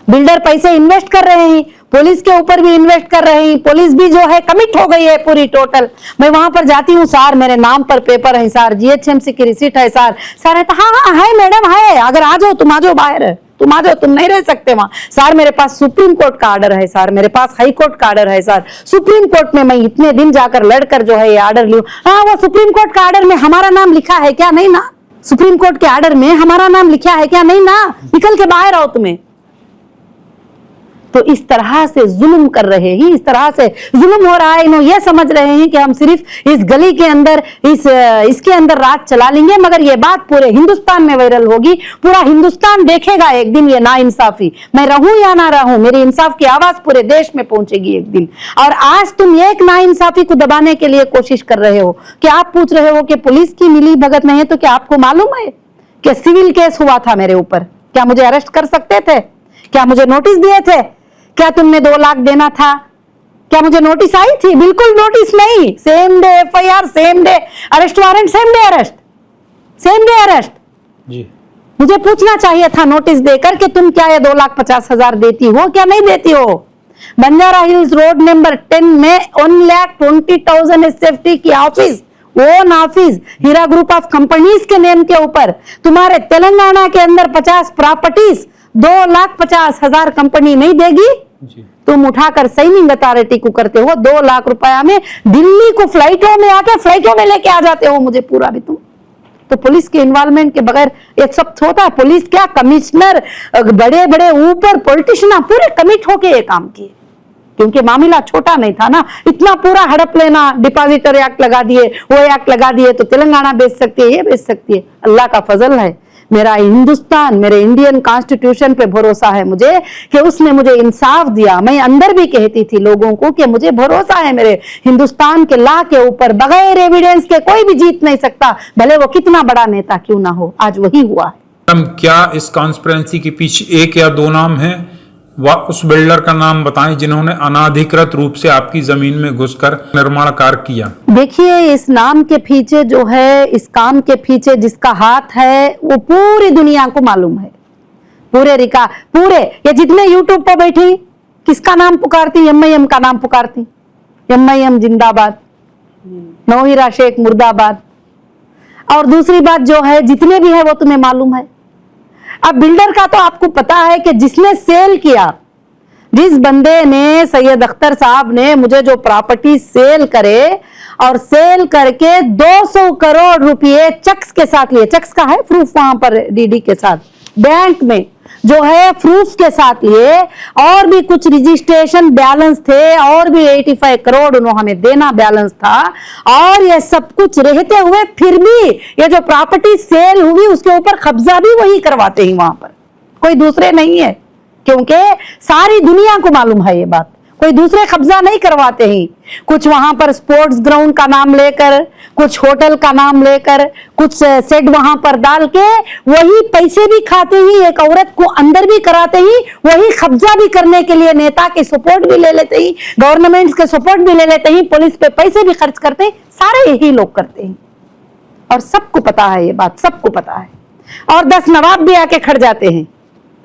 बिल्डर पैसे इन्वेस्ट कर रहे हैं, पुलिस के ऊपर भी इन्वेस्ट कर रहे हैं, पुलिस भी जो है कमिट हो गई है पूरी टोटल। मैं वहां पर जाती हूँ, सर मेरे नाम पर पेपर है सर, जीएचएमसी की रिसीट है सर। सर है तो हाँ हाँ है मैडम है, अगर आ जाओ तुम, आ जाओ बाहर, तुम आ जाओ, तुम नहीं रह सकते वहां। सर मेरे पास सुप्रीम कोर्ट का ऑर्डर है सर, मेरे पास हाई कोर्ट का ऑर्डर है सर, सुप्रीम कोर्ट में मैं इतने दिन जाकर लड़कर जो है ये ऑर्डर लूं। हाँ वो सुप्रीम कोर्ट का ऑर्डर में हमारा नाम लिखा है क्या? नहीं ना। सुप्रीम कोर्ट के ऑर्डर में हमारा नाम लिखा है क्या? नहीं ना। निकल के बाहर आओ तुम्हें। तो इस तरह से जुल्म कर रहे हैं, इस तरह से जुल्म हो रहा है। इन्हों ये समझ रहे हैं कि हम सिर्फ इस गली के अंदर इसके अंदर राज चला लेंगे, मगर ये बात पूरे हिंदुस्तान में वायरल होगी। पूरा हिंदुस्तान देखेगा एक दिन ये नाइंसाफी। मैं रहूं या ना रहूं, मेरी इंसाफ की आवाज पूरे देश में पहुंचेगी एक दिन। और आज तुम एक नाइंसाफी को दबाने के लिए कोशिश कर रहे हो कि आप पूछ रहे हो कि पुलिस की मिली भगत नहीं है। तो क्या आपको मालूम है कि सिविल केस हुआ था मेरे ऊपर? क्या मुझे अरेस्ट कर सकते थे? क्या मुझे नोटिस दिए थे? क्या तुमने 2 लाख देना था? क्या मुझे नोटिस आई थी? बिल्कुल नोटिस नहीं। Same day F I R, same day arrest warrant, same day arrest, same day arrest जी। मुझे पूछना चाहिए था नोटिस देकर कि तुम क्या ये 2,50,000 देती हो क्या नहीं देती हो? बंजारा हिल्स रोड नंबर 10 में 1,20,000 एसएफटी की office, own office Heera group of companies के नेम के ऊपर। तुम्हारे तेलंगाना के अंदर 50 प्रॉपर्टीज 2,50,000 कंपनी नहीं देगी जी। तुम उठाकर साइनिंग अथॉरिटी को करते हो 2 लाख रुपया में, दिल्ली को फ्लाइटों में आके फ्लाइटों में लेके आ जाते हो मुझे पूरा भी तुम। तो पुलिस के इन्वॉल्वमेंट के बगैर एक सब होता है? पुलिस क्या, कमिश्नर, बड़े बड़े ऊपर पॉलिटिशियन पूरे कमिट होके ये काम किए, क्योंकि मामला छोटा नहीं था ना। इतना पूरा हड़प लेना, डिपॉजिटर एक्ट लगा दिए, वो एक्ट लगा दिए तो तेलंगाना बेच सकती है, ये बेच सकती है। अल्लाह का फजल है, मेरा हिंदुस्तान, मेरे इंडियन कॉन्स्टिट्यूशन पे भरोसा है मुझे कि उसने मुझे इंसाफ दिया। मैं अंदर भी कहती थी लोगों को कि मुझे भरोसा है मेरे हिंदुस्तान के लॉ के ऊपर, बगैर एविडेंस के कोई भी जीत नहीं सकता, भले वो कितना बड़ा नेता क्यों ना हो। आज वही हुआ है। मैडम, क्या इस कॉन्स्पिरेंसी के पीछे 1 या 2 नाम हैं? उस बिल्डर का नाम बताएं जिन्होंने अनाधिकृत रूप से आपकी जमीन में घुसकर निर्माण कार्य किया। देखिए, इस नाम के पीछे जो है, इस काम के पीछे जिसका हाथ है वो पूरी दुनिया को मालूम है। पूरे ये जितने यूट्यूब पर बैठी किसका नाम पुकारती? एमआईएम का नाम पुकारती। एमआईएम जिंदाबाद, नौहिरा शेख मुर्दाबाद। और दूसरी बात जो है, जितने भी है वो तुम्हें मालूम है। अब बिल्डर का तो आपको पता है कि जिसने सेल किया, जिस बंदे ने, सैयद अख्तर साहब ने मुझे जो प्रॉपर्टी सेल करे और सेल करके 200 करोड़ रुपए चेक्स के साथ लिए, चेक्स का है प्रूफ वहां पर डीडी के साथ, बैंक में जो है प्रूफ के साथ लिए, और भी कुछ रजिस्ट्रेशन बैलेंस थे, और भी 85 करोड़ उन्होंने देना बैलेंस था, और ये सब कुछ रहते हुए फिर भी ये जो प्रॉपर्टी सेल हुई उसके ऊपर कब्जा भी वही करवाते हैं वहां पर, कोई दूसरे नहीं है, क्योंकि सारी दुनिया को मालूम है ये बात, कोई दूसरे कब्जा नहीं करवाते हैं। कुछ वहां पर स्पोर्ट्स ग्राउंड का नाम लेकर, कुछ होटल का नाम लेकर, कुछ सेट वहां पर डाल के वही पैसे भी खाते ही, एक औरत को अंदर भी कराते ही, वही कब्जा भी करने के लिए नेता के सपोर्ट भी ले लेते ही, गवर्नमेंट के सपोर्ट भी ले लेते ही, पुलिस पे पैसे भी खर्च करते हैं, सारे यही लोग करते हैं और सबको पता है ये बात, सबको पता है। और 10 नवाब भी आके खड़ जाते हैं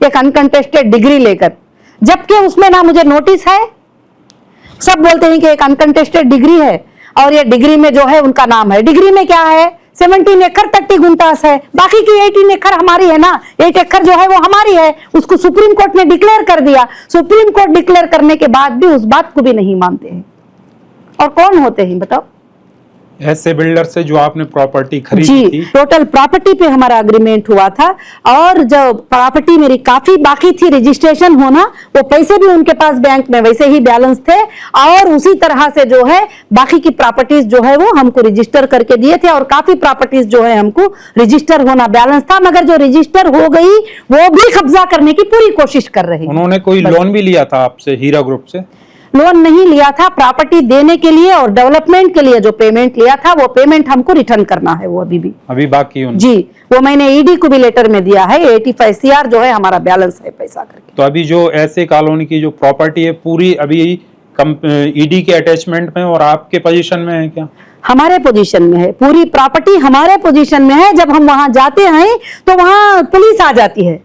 एक अनकंटेस्टेड डिग्री लेकर, जबकि उसमें ना मुझे नोटिस है, सब बोलते हैं कि एक अनकंटेस्टेड डिग्री है और ये डिग्री में जो है उनका नाम है। डिग्री में क्या है, 17 एकड़ 30 गुंटास है, बाकी की 18 एकड़ हमारी है ना, 8 एकड़ जो है वो हमारी है, उसको सुप्रीम कोर्ट ने डिक्लेयर कर दिया। सुप्रीम कोर्ट डिक्लेयर करने के बाद भी उस बात को भी नहीं मानते हैं। और कौन होते हैं बताओ? ऐसे बिल्डर से जो आपने प्रॉपर्टी खरीदी जी, थी? टोटल प्रॉपर्टी पे हमारा अग्रीमेंट हुआ था, और जो प्रॉपर्टी मेरी काफी बाकी थी रजिस्ट्रेशन होना, वो पैसे भी उनके पास बैंक में वैसे ही बैलेंस थे, और उसी तरह से जो है बाकी की प्रॉपर्टीज जो है वो हमको रजिस्टर करके दिए थे, और काफी प्रॉपर्टीज जो है हमको रजिस्टर होना बैलेंस था, मगर जो रजिस्टर हो गई वो भी कब्जा करने की पूरी कोशिश कर रहे हैं। उन्होंने कोई लोन भी लिया था आपसे, हीरा ग्रुप से? लोन नहीं लिया था, प्रॉपर्टी देने के लिए और डेवलपमेंट के लिए जो पेमेंट लिया था वो पेमेंट हमको रिटर्न करना है, वो अभी बाकी है। जी, वो मैंने ईडी को भी लेटर में दिया है, 85 CR जो है हमारा बैलेंस है पैसा करके। तो अभी जो ऐसे कॉलोनी की जो प्रॉपर्टी है पूरी अभी ईडी के अटैचमेंट में और आपके पोजीशन में है क्या? हमारे पोजीशन में है, पूरी प्रॉपर्टी हमारे पोजीशन में है। जब हम वहां जाते हैं तो वहां पुलिस आ जाती है,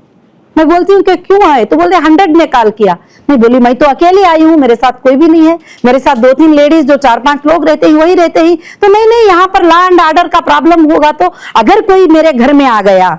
मैं बोलती हूँ कि क्यों आए, तो बोलते 100 ने कॉल किया। मैं बोली मैं तो अकेली आई हूँ, मेरे साथ कोई भी नहीं है, मेरे साथ 2-3 लेडीज जो 4-5 लोग रहते हैं वही रहते हैं। तो नहीं, यहाँ पर लॉ एंड ऑर्डर का प्रॉब्लम होगा, तो अगर कोई मेरे घर में आ गया,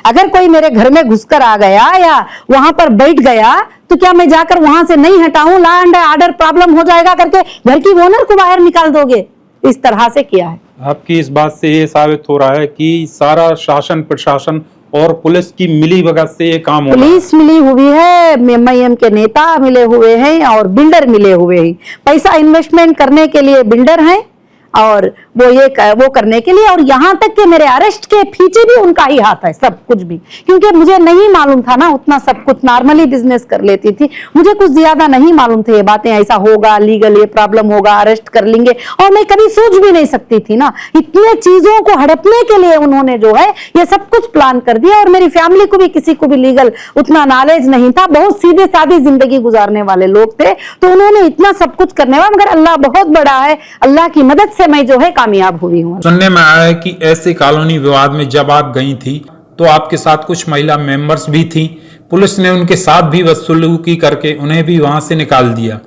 अगर कोई मेरे घर में घुसकर आ गया या वहां पर बैठ गया, तो क्या मैं जाकर वहां से नहीं हटाऊं, लॉ एंड ऑर्डर प्रॉब्लम हो जाएगा करके घर की ओनर को बाहर निकाल दोगे? इस तरह से किया है। आपकी इस बात से ये साबित हो रहा है कि सारा शासन प्रशासन और पुलिस की मिली भगत से ये काम हो रहा है। पुलिस मिली हुई है, MIM के नेता मिले हुए हैं और बिल्डर मिले हुए हैं। पैसा इन्वेस्टमेंट करने के लिए बिल्डर हैं और वो करने के लिए, और यहाँ तक कि मेरे अरेस्ट के पीछे भी उनका ही हाथ है सब कुछ भी, क्योंकि मुझे नहीं मालूम था ना उतना सब कुछ, नॉर्मली बिजनेस कर लेती थी, मुझे कुछ ज्यादा नहीं मालूम थे ये बातें, ऐसा होगा, लीगल ये प्रॉब्लम होगा, अरेस्ट कर लेंगे, और मैं कभी सोच भी नहीं सकती थी ना। इतने चीजों को हड़पने के लिए उन्होंने जो है ये सब कुछ प्लान कर दिया, और मेरी फैमिली को भी किसी को भी लीगल उतना नॉलेज नहीं था, बहुत सीधे सादी जिंदगी गुजारने वाले लोग थे, तो उन्होंने इतना सब कुछ करने वाला, मगर अल्लाह बहुत बड़ा है, अल्लाह की मदद से मैं जो है कामयाब हुई हूँ। सुनने में आया है कि ऐसे कॉलोनी विवाद में जब आप गई थी तो आपके साथ कुछ महिला मेंबर्स भी थी, पुलिस ने उनके साथ भी बदसलूकी करके उन्हें भी वहां से निकाल दिया।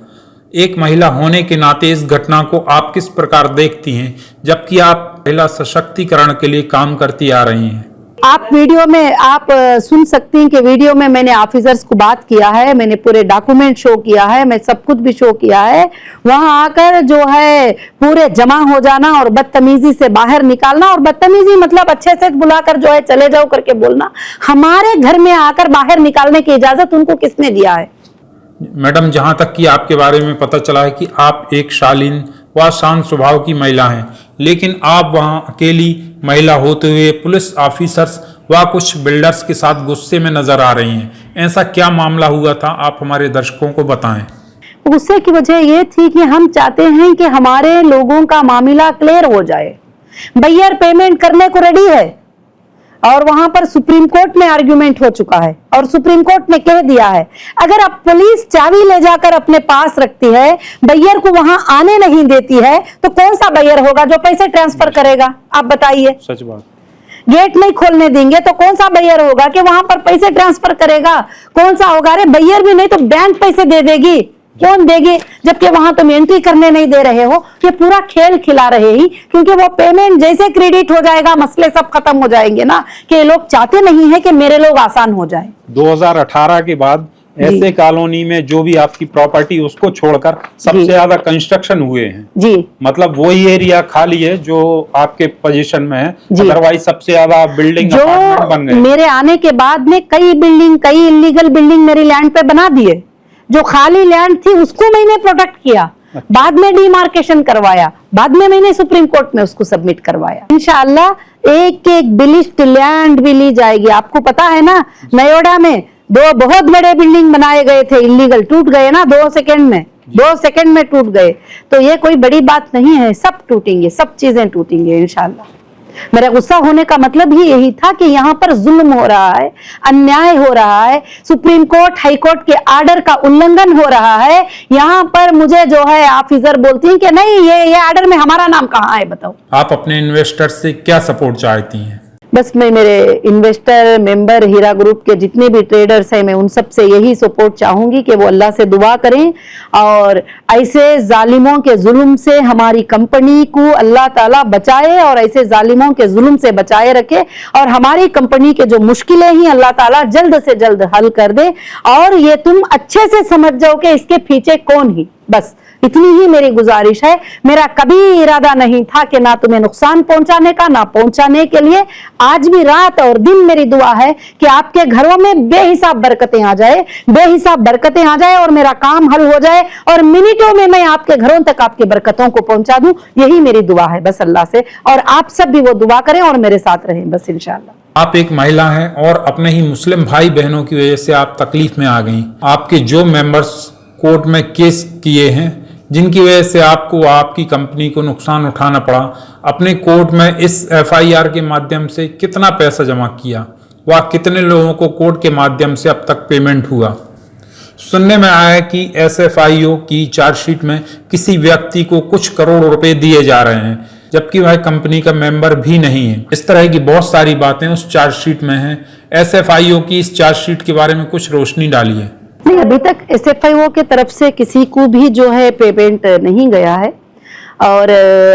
एक महिला होने के नाते इस घटना को आप किस प्रकार देखती हैं, जबकि आप महिला सशक्तिकरण के लिए काम करती आ रही हैं? आप वीडियो में आप सुन सकती हैं कि वीडियो में मैंने ऑफिसर्स को बात किया है, मैंने पूरे डॉक्यूमेंट शो किया है, मैं सब कुछ भी शो किया है। वहां आकर जो है पूरे जमा हो जाना और बदतमीजी से बाहर निकालना, और बदतमीजी मतलब अच्छे से बुलाकर जो है चले जाओ करके बोलना, हमारे घर में आकर बाहर निकालने की इजाजत उनको किसने दिया है? मैडम, जहां तक कि आपके बारे में पता चला है कि आप एक शालीन व शांत स्वभाव की महिला हैं, लेकिन आप वहां अकेली महिला होते हुए पुलिस ऑफिसर्स व कुछ बिल्डर्स के साथ गुस्से में नजर आ रही हैं। ऐसा क्या मामला हुआ था, आप हमारे दर्शकों को बताएं। गुस्से की वजह ये थी कि हम चाहते हैं कि हमारे लोगों का मामला क्लियर हो जाए। बैयर पेमेंट करने को रेडी है, और वहां पर सुप्रीम कोर्ट में आर्ग्यूमेंट हो चुका है, और सुप्रीम कोर्ट ने कह दिया है अगर अब पुलिस चाबी ले जाकर अपने पास रखती है, बैयर को वहां आने नहीं देती है, तो कौन सा बैयर होगा जो पैसे ट्रांसफर करेगा? आप बताइए। सच बात। गेट नहीं खोलने देंगे तो कौन सा बैयर होगा कि वहां पर पैसे ट्रांसफर करेगा? कौन सा होगा? अरे बैयर भी नहीं तो बैंक पैसे दे देगी, कौन देगी? जबकि वहां तुम एंट्री करने नहीं दे रहे हो, ये पूरा खेल खिला रहे ही, क्योंकि वो पेमेंट जैसे क्रेडिट हो जाएगा मसले सब खत्म हो जाएंगे ना, कि लोग चाहते नहीं है कि मेरे लोग आसान हो जाए। 2018 के बाद ऐसे कॉलोनी में जो भी आपकी प्रॉपर्टी उसको छोड़कर सबसे जी। ज्यादा कंस्ट्रक्शन हुए हैं, जी मतलब वही एरिया खाली है जो आपके पोजीशन में है, जी। अदरवाइज सबसे ज्यादा बिल्डिंग अपार्टमेंट बन जो गए। मेरे आने के बाद में कई इलीगल बिल्डिंग मेरी लैंड पे बना दिए। जो खाली लैंड थी उसको मैंने प्रोटेक्ट किया, बाद में डिमार्केशन करवाया, बाद में मैंने सुप्रीम कोर्ट में उसको सबमिट करवाया। इंशाअल्लाह एक एक बिलिस्ट लैंड भी ली जाएगी। आपको पता है ना, नयोडा में 2 बहुत बड़े बिल्डिंग बनाए गए थे इलीगल, टूट गए ना 2 सेकंड में, 2 सेकंड में टूट गए। तो ये कोई बड़ी बात नहीं है, सब टूटेंगे, सब चीजें टूटेंगे इंशाअल्लाह। मेरा गुस्सा होने का मतलब ही यही था कि यहाँ पर जुल्म हो रहा है, अन्याय हो रहा है, सुप्रीम कोर्ट हाई कोर्ट के आर्डर का उल्लंघन हो रहा है। यहाँ पर मुझे जो है ऑफिसर बोलती हैं कि नहीं ये आर्डर में हमारा नाम कहाँ है, बताओ। आप अपने इन्वेस्टर्स से क्या सपोर्ट चाहती हैं? बस मैं मेरे इन्वेस्टर मेंबर हीरा ग्रुप के जितने भी ट्रेडर्स हैं, मैं उन सब से यही सपोर्ट चाहूंगी कि वो अल्लाह से दुआ करें और ऐसे जालिमों के जुल्म से हमारी कंपनी को अल्लाह ताला बचाए और ऐसे जालिमों के जुल्म से बचाए रखे और हमारी कंपनी के जो मुश्किलें ही अल्लाह ताला जल्द से जल्द हल कर दे और ये तुम अच्छे से समझ जाओ कि इसके पीछे कौन ही। बस इतनी ही मेरी गुजारिश है। मेरा कभी इरादा नहीं था कि ना तुम्हें नुकसान पहुंचाने का, ना पहुंचाने के लिए। आज भी रात और दिन मेरी दुआ है कि आपके घरों में बेहिसाब बरकतें आ जाए, बेहिसाब बरकतें आ जाए और मेरा काम हल हो जाए और मिनटों में मैं आपके घरों तक आपकी बरकतों को पहुंचा दूं। यही मेरी दुआ है बस अल्लाह से, और आप सब भी वो दुआ करें और मेरे साथ रहें बस इंशाअल्लाह। आप एक महिला हैं और अपने ही मुस्लिम भाई बहनों की वजह से आप तकलीफ में आ गई। आपके जो मेंबर्स कोर्ट में केस किए हैं जिनकी वजह से आपको आपकी कंपनी को नुकसान उठाना पड़ा, अपने कोर्ट में इस एफआईआर के माध्यम से कितना पैसा जमा किया, वह कितने लोगों को कोर्ट के माध्यम से अब तक पेमेंट हुआ? सुनने में आया कि एसएफआईओ की चार्जशीट में किसी व्यक्ति को कुछ करोड़ रुपए दिए जा रहे हैं जबकि वह कंपनी का मेंबर भी नहीं है। इस तरह की बहुत सारी बातें उस चार्जशीट में हैं। एसएफआईओ की इस चार्जशीट के बारे में कुछ रोशनी डालिए। नहीं, अभी तक एसएफआईओ के तरफ से किसी को भी जो है पेमेंट नहीं गया है और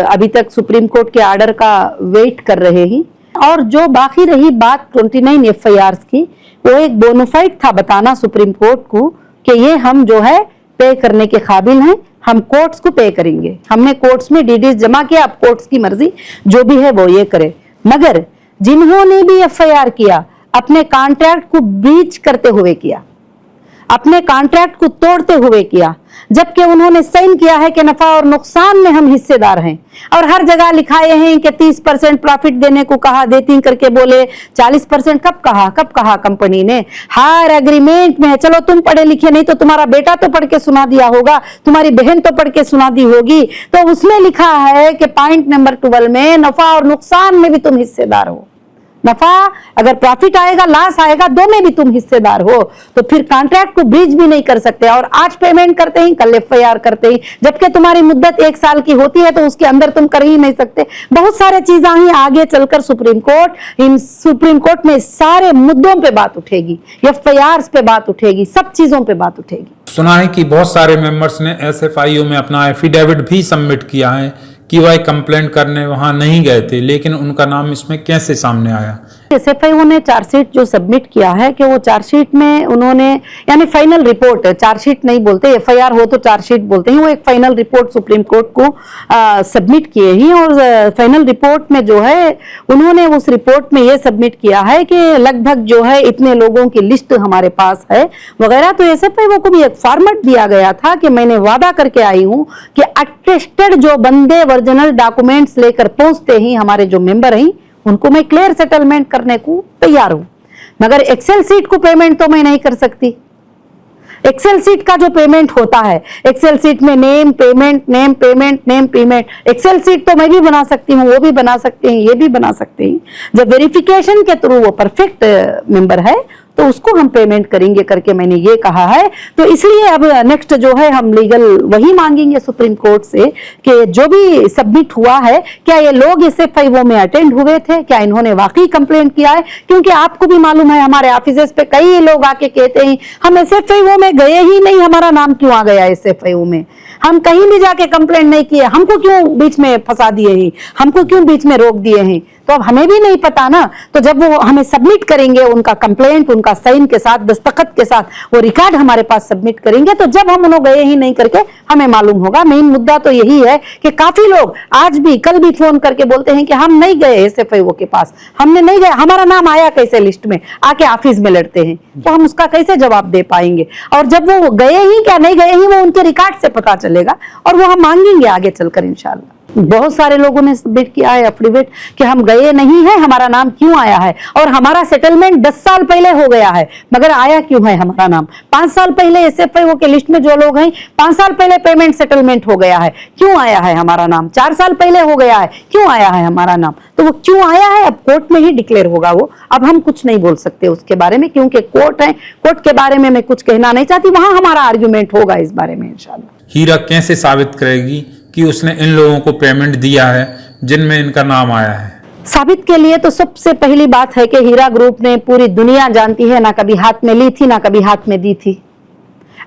अभी तक सुप्रीम कोर्ट के आर्डर का वेट कर रहे हैं। और जो बाकी रही बात 29 एफआईआर्स की, वो एक बोनाफाइड था बताना सुप्रीम कोर्ट को कि ये हम जो है पे करने के काबिल हैं, हम कोर्ट्स को पे करेंगे। हमने कोर्ट्स में डीडीज जमा किया, अब कोर्ट्स की मर्जी जो भी है वो ये करे। मगर जिन्होंने भी एफआईआर किया अपने कॉन्ट्रैक्ट को ब्रीच करते हुए किया, अपने कॉन्ट्रैक्ट को तोड़ते हुए किया, जबकि उन्होंने साइन किया है कि नफा और नुकसान में हम हिस्सेदार हैं और हर जगह लिखाए हैं कि 30% प्रॉफिट देने को कहा, देती करके बोले 40%। कब कहा कंपनी ने? हर एग्रीमेंट में है। चलो तुम पढ़े लिखे नहीं तो तुम्हारा बेटा तो पढ़ के सुना दिया होगा, तुम्हारी बहन तो पढ़ के सुना दी होगी, तो उसमें लिखा है कि पॉइंट नंबर 12 में नफा और नुकसान में भी तुम हिस्सेदार हो। नफा अगर प्रॉफिट आएगा, लॉस आएगा, दो में भी तुम हिस्सेदार हो। तो फिर कॉन्ट्रैक्ट को ब्रीच भी नहीं कर सकते और आज पेमेंट करते ही कल एफआईआर करते ही, जबकि तुम्हारी मुद्दत 1 साल की होती है तो उसके अंदर तुम कर ही नहीं सकते। बहुत सारे चीजें ही आगे चलकर सुप्रीम कोर्ट में सारे मुद्दों पे बात उठेगी, एफआईआर पे बात उठेगी, सब चीजों पे बात उठेगी। सुना है कि बहुत सारे मेंबर्स ने एसएफआईओ में अपना एफिडेविट भी सबमिट किया है कि वह कंप्लेंट करने वहां नहीं गए थे, लेकिन उनका नाम इसमें कैसे सामने आया? एसएफआईओ ने चार्जशीट जो सबमिट किया है कि वो चार्जशीट में उन्होंने, यानी फाइनल रिपोर्ट, चार्जशीट नहीं बोलते, एफआईआर हो तो चार्जशीट बोलते हैं, वो एक फाइनल रिपोर्ट सुप्रीम कोर्ट को सबमिट किए ही। और फाइनल रिपोर्ट में जो है उन्होंने उस रिपोर्ट में ये सबमिट किया है कि लगभग जो है इतने लोगों की लिस्ट हमारे पास है वगैरह। तो एसएफआईओ को भी एक फॉर्मेट दिया गया था कि मैंने वादा करके आई हूं कि अटेस्टेड जो बंदे ओरिजिनल डॉक्यूमेंट्स लेकर पहुंचते ही हमारे जो मेंबर हैं उनको मैं क्लियर सेटलमेंट करने को तैयार हूं। मगर एक्सेल सीट को पेमेंट तो मैं नहीं कर सकती। एक्सेल सीट का जो पेमेंट होता है, एक्सेल सीट में नेम पेमेंट, एक्सेल सीट तो मैं भी बना सकती हूँ, वो भी बना सकते हैं, ये भी बना सकते हैं। जब वेरिफिकेशन के थ्रू वो परफेक्ट मेंबर है तो उसको हम पेमेंट करेंगे करके मैंने ये कहा है। तो इसलिए अब नेक्स्ट जो है हम लीगल वही मांगेंगे सुप्रीम कोर्ट से कि जो भी सबमिट हुआ है, क्या ये लोग एसएफआईओ में अटेंड हुए थे, क्या इन्होंने वाकई कंप्लेंट किया है? क्योंकि आपको भी मालूम है हमारे ऑफिसेस पे कई लोग आके कहते हैं हम एसएफआईओ में गए ही नहीं, हमारा नाम क्यों आ गया एसएफआईओ में, हम कहीं भी जाके कंप्लेंट नहीं किए, हमको क्यों बीच में फंसा दिए हैं, हमको क्यों बीच में रोक दिए हैं। तो अब हमें भी नहीं पता ना। तो जब वो हमें सबमिट करेंगे उनका कंप्लेंट, उनका साइन के साथ, दस्तखत के साथ वो रिकॉर्ड हमारे पास सबमिट करेंगे, तो जब हम उन्होंने गए ही नहीं करके हमें मालूम होगा। मेन मुद्दा तो यही है कि काफी लोग आज भी, कल भी फोन करके बोलते हैं कि हम नहीं गए एसएफआईओ के पास, हमने नहीं गए, हमारा नाम आया कैसे लिस्ट में, आके ऑफिस में लड़ते हैं। तो हम उसका कैसे जवाब दे पाएंगे? और जब वो गए ही क्या नहीं गए ही, वो उनके रिकॉर्ड से पता चलेगा और वो हम मांगेंगे आगे चलकर इंशाल्लाह। बहुत सारे लोगों ने सबमिट किया है एफिडेविट कि हम गए नहीं है, हमारा नाम क्यों आया है, और हमारा सेटलमेंट 10 साल पहले हो गया है, मगर आया क्यों है हमारा नाम? 5 साल पहले एसएफआईओ के लिस्ट में जो लोग हैं, 5 साल पहले पेमेंट सेटलमेंट हो गया है, क्यों आया है हमारा नाम? 4 साल पहले हो गया है, क्यों आया है हमारा नाम? तो वो क्यों आया है अब कोर्ट में ही डिक्लेयर होगा वो। अब हम कुछ नहीं बोल सकते उसके बारे में, क्योंकि कोर्ट है, कोर्ट के बारे में मैं कुछ कहना नहीं चाहती, वहां हमारा आर्ग्यूमेंट होगा इस बारे में इंशाल्लाह। हीरा कैसे साबित करेगी कि उसने इन लोगों को पेमेंट दिया है जिनमें इनका नाम आया है? साबित के लिए तो सबसे पहली बात है कि हीरा ग्रुप ने, पूरी दुनिया जानती है, ना कभी हाथ में ली थी ना कभी हाथ में दी थी,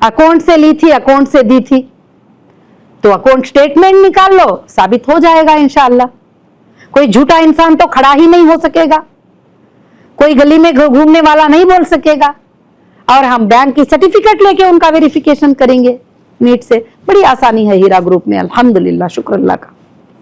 अकाउंट से ली थी, अकाउंट से दी थी। तो अकाउंट स्टेटमेंट निकाल लो, साबित हो जाएगा इंशाल्लाह। कोई झूठा इंसान तो खड़ा ही नहीं हो सकेगा, कोई गली में घूमने वाला नहीं बोल सकेगा, और हम बैंक की सर्टिफिकेट लेके उनका वेरिफिकेशन करेंगे नीट से। बड़ी आसानी है हीरा ग्रुप में, अल्हम्दुलिल्लाह, शुक्र अल्लाह का।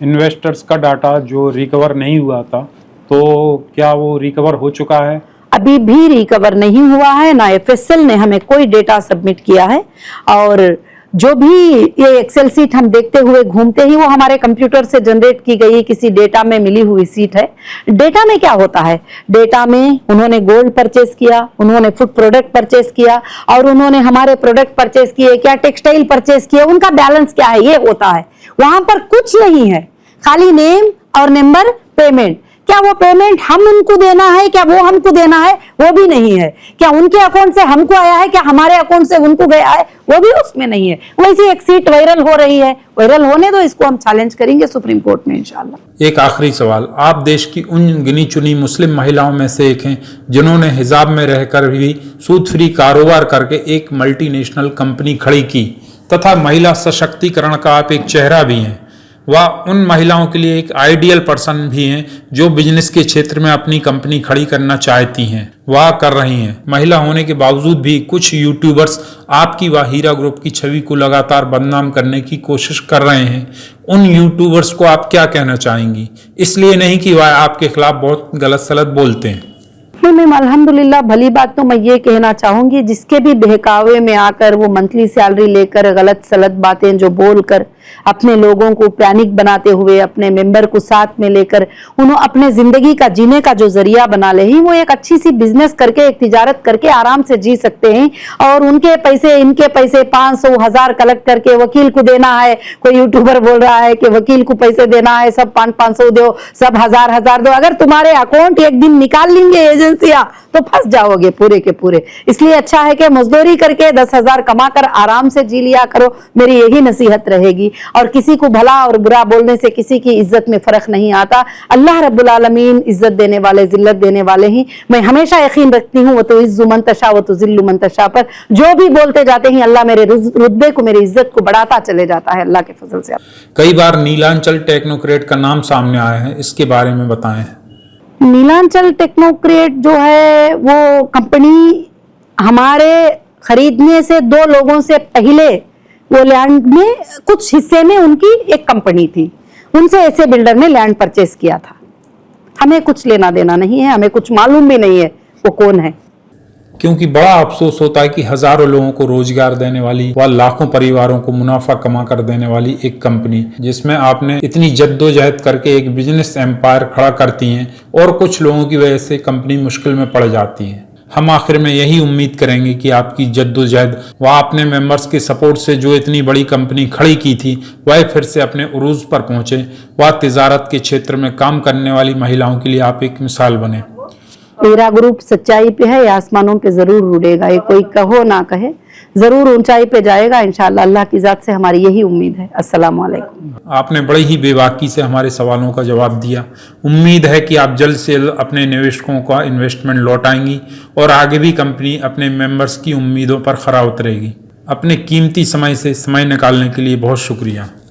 इन्वेस्टर्स का डाटा जो रिकवर नहीं हुआ था, तो क्या वो रिकवर हो चुका है? अभी भी रिकवर नहीं हुआ है, ना एफएसएल ने हमें कोई डेटा सबमिट किया है, और जो भी ये एक्सेल सीट हम देखते हुए घूमते ही, वो हमारे कंप्यूटर से जनरेट की गई किसी डेटा में मिली हुई सीट है। डेटा में क्या होता है? डेटा में उन्होंने गोल्ड परचेस किया, उन्होंने फूड प्रोडक्ट परचेस किया, और उन्होंने हमारे प्रोडक्ट परचेस किए, क्या टेक्सटाइल परचेस किए, उनका बैलेंस क्या है, ये होता है। वहां पर कुछ नहीं है, खाली नेम और नंबर, पेमेंट। क्या वो पेमेंट हम उनको देना है, क्या वो हमको देना है, वो भी नहीं है। क्या उनके अकाउंट से हमको आया है, क्या हमारे अकाउंट से उनको गया है, वो भी उसमें नहीं है। वैसे एक सीट वायरल हो रही है, वायरल होने दो, इसको हम चैलेंज करेंगे सुप्रीम कोर्ट में इंशाल्लाह। एक आखिरी सवाल, आप देश की उन गिनी चुनी मुस्लिम महिलाओं में से एक हैं जिन्होंने हिजाब में रहकर भी सूद फ्री कारोबार करके एक मल्टीनेशनल कंपनी खड़ी की, तथा महिला सशक्तिकरण का आप एक चेहरा भी हैं। वह उन महिलाओं के लिए एक आइडियल पर्सन भी हैं जो बिजनेस के क्षेत्र में अपनी कंपनी खड़ी करना चाहती हैं, वह कर रही हैं। महिला होने के बावजूद भी कुछ यूट्यूबर्स आपकी व हीरा ग्रुप की छवि को लगातार बदनाम करने की कोशिश कर रहे हैं। उन यूट्यूबर्स को आप क्या कहना चाहेंगी? इसलिए नहीं कि वह आपके खिलाफ बहुत गलत सलत बोलते हैं। मैम अल्हम्दुलिल्लाह, भली बात तो मैं ये कहना चाहूंगी, जिसके भी बहकावे में आकर वो मंथली सैलरी लेकर गलत सलत बातें जो बोलकर अपने लोगों को पैनिक बनाते हुए, अपने मेंबर को साथ में लेकर उन्होंने अपने जिंदगी का जीने का जो जरिया बना ले ही, वो एक अच्छी सी बिजनेस करके, एक तिजारत करके आराम से जी सकते हैं। और उनके पैसे, इनके पैसे 500 1000 कलेक्ट करके वकील को देना है। कोई यूट्यूबर बोल रहा है कि वकील को पैसे देना है, सब 500 दो, सब 1000 दो। अगर तुम्हारे अकाउंट एक दिन निकाल लेंगे एजेंसियां तो फंस जाओगे पूरे के पूरे। इसलिए अच्छा है कि मजदूरी करके 10,000 कमाकर आराम से जी लिया करो, मेरी यही नसीहत रहेगी। और किसी को भला और बुरा बोलने से किसी की इज्जत में फर्क नहीं आता। अल्लाह रब्बुल आलमीन इज्जत देने वाले, जिल्लत देने वाले ही। मैं हमेशा यकीन रखती हूँ, वो तो इज्जु मन तशा व तो जिल्लु मन तशा पर जो भी बोलते जाते हैं, अल्लाह मेरे रुतबे को, मेरी इज्जत को बढ़ाता चले जाता है अल्लाह के फजल से। कई बार नीलांचल टेक्नोक्रेट का नाम सामने आया है, इसके बारे में बताएं। नीलांचल टेक्नोक्रेट जो है वो कंपनी हमारे खरीदने से 2 लोगों से पहले वो लैंड में कुछ हिस्से में उनकी एक कंपनी थी, उनसे ऐसे बिल्डर ने लैंड परचेस किया था। हमें कुछ लेना देना नहीं है, हमें कुछ मालूम भी नहीं है वो कौन है। क्योंकि बड़ा अफसोस होता है कि हजारों लोगों को रोजगार देने वाली व लाखों परिवारों को मुनाफा कमा कर देने वाली एक कंपनी, जिसमें आपने इतनी जद्दोजहद करके एक बिजनेस एम्पायर खड़ा करती हैं, और कुछ लोगों की वजह से कंपनी मुश्किल में पड़ जाती है। हम आखिर में यही उम्मीद करेंगे कि आपकी जद्दोजहद व अपने मेंबर्स के सपोर्ट से जो इतनी बड़ी कंपनी खड़ी की थी, वह फिर से अपने उरूज पर पहुंचे व तिजारत के क्षेत्र में काम करने वाली महिलाओं के लिए आप एक मिसाल बने। हीरा ग्रुप सच्चाई पे है, आसमानों पे जरूर उड़ेगा। ये कोई कहो ना कहे, जरूर ऊंचाई पे जाएगा इंशाल्लाह। अल्लाह की जात से हमारी यही उम्मीद है। अस्सलाम वालेकुम। आपने बड़ी ही बेबाकी से हमारे सवालों का जवाब दिया। उम्मीद है कि आप जल्द से जल्द अपने निवेशकों का इन्वेस्टमेंट लौटाएंगी और आगे भी कंपनी अपने मेंबर्स की उम्मीदों पर खरा उतरेगी। अपने कीमती समय से समय निकालने के लिए बहुत शुक्रिया।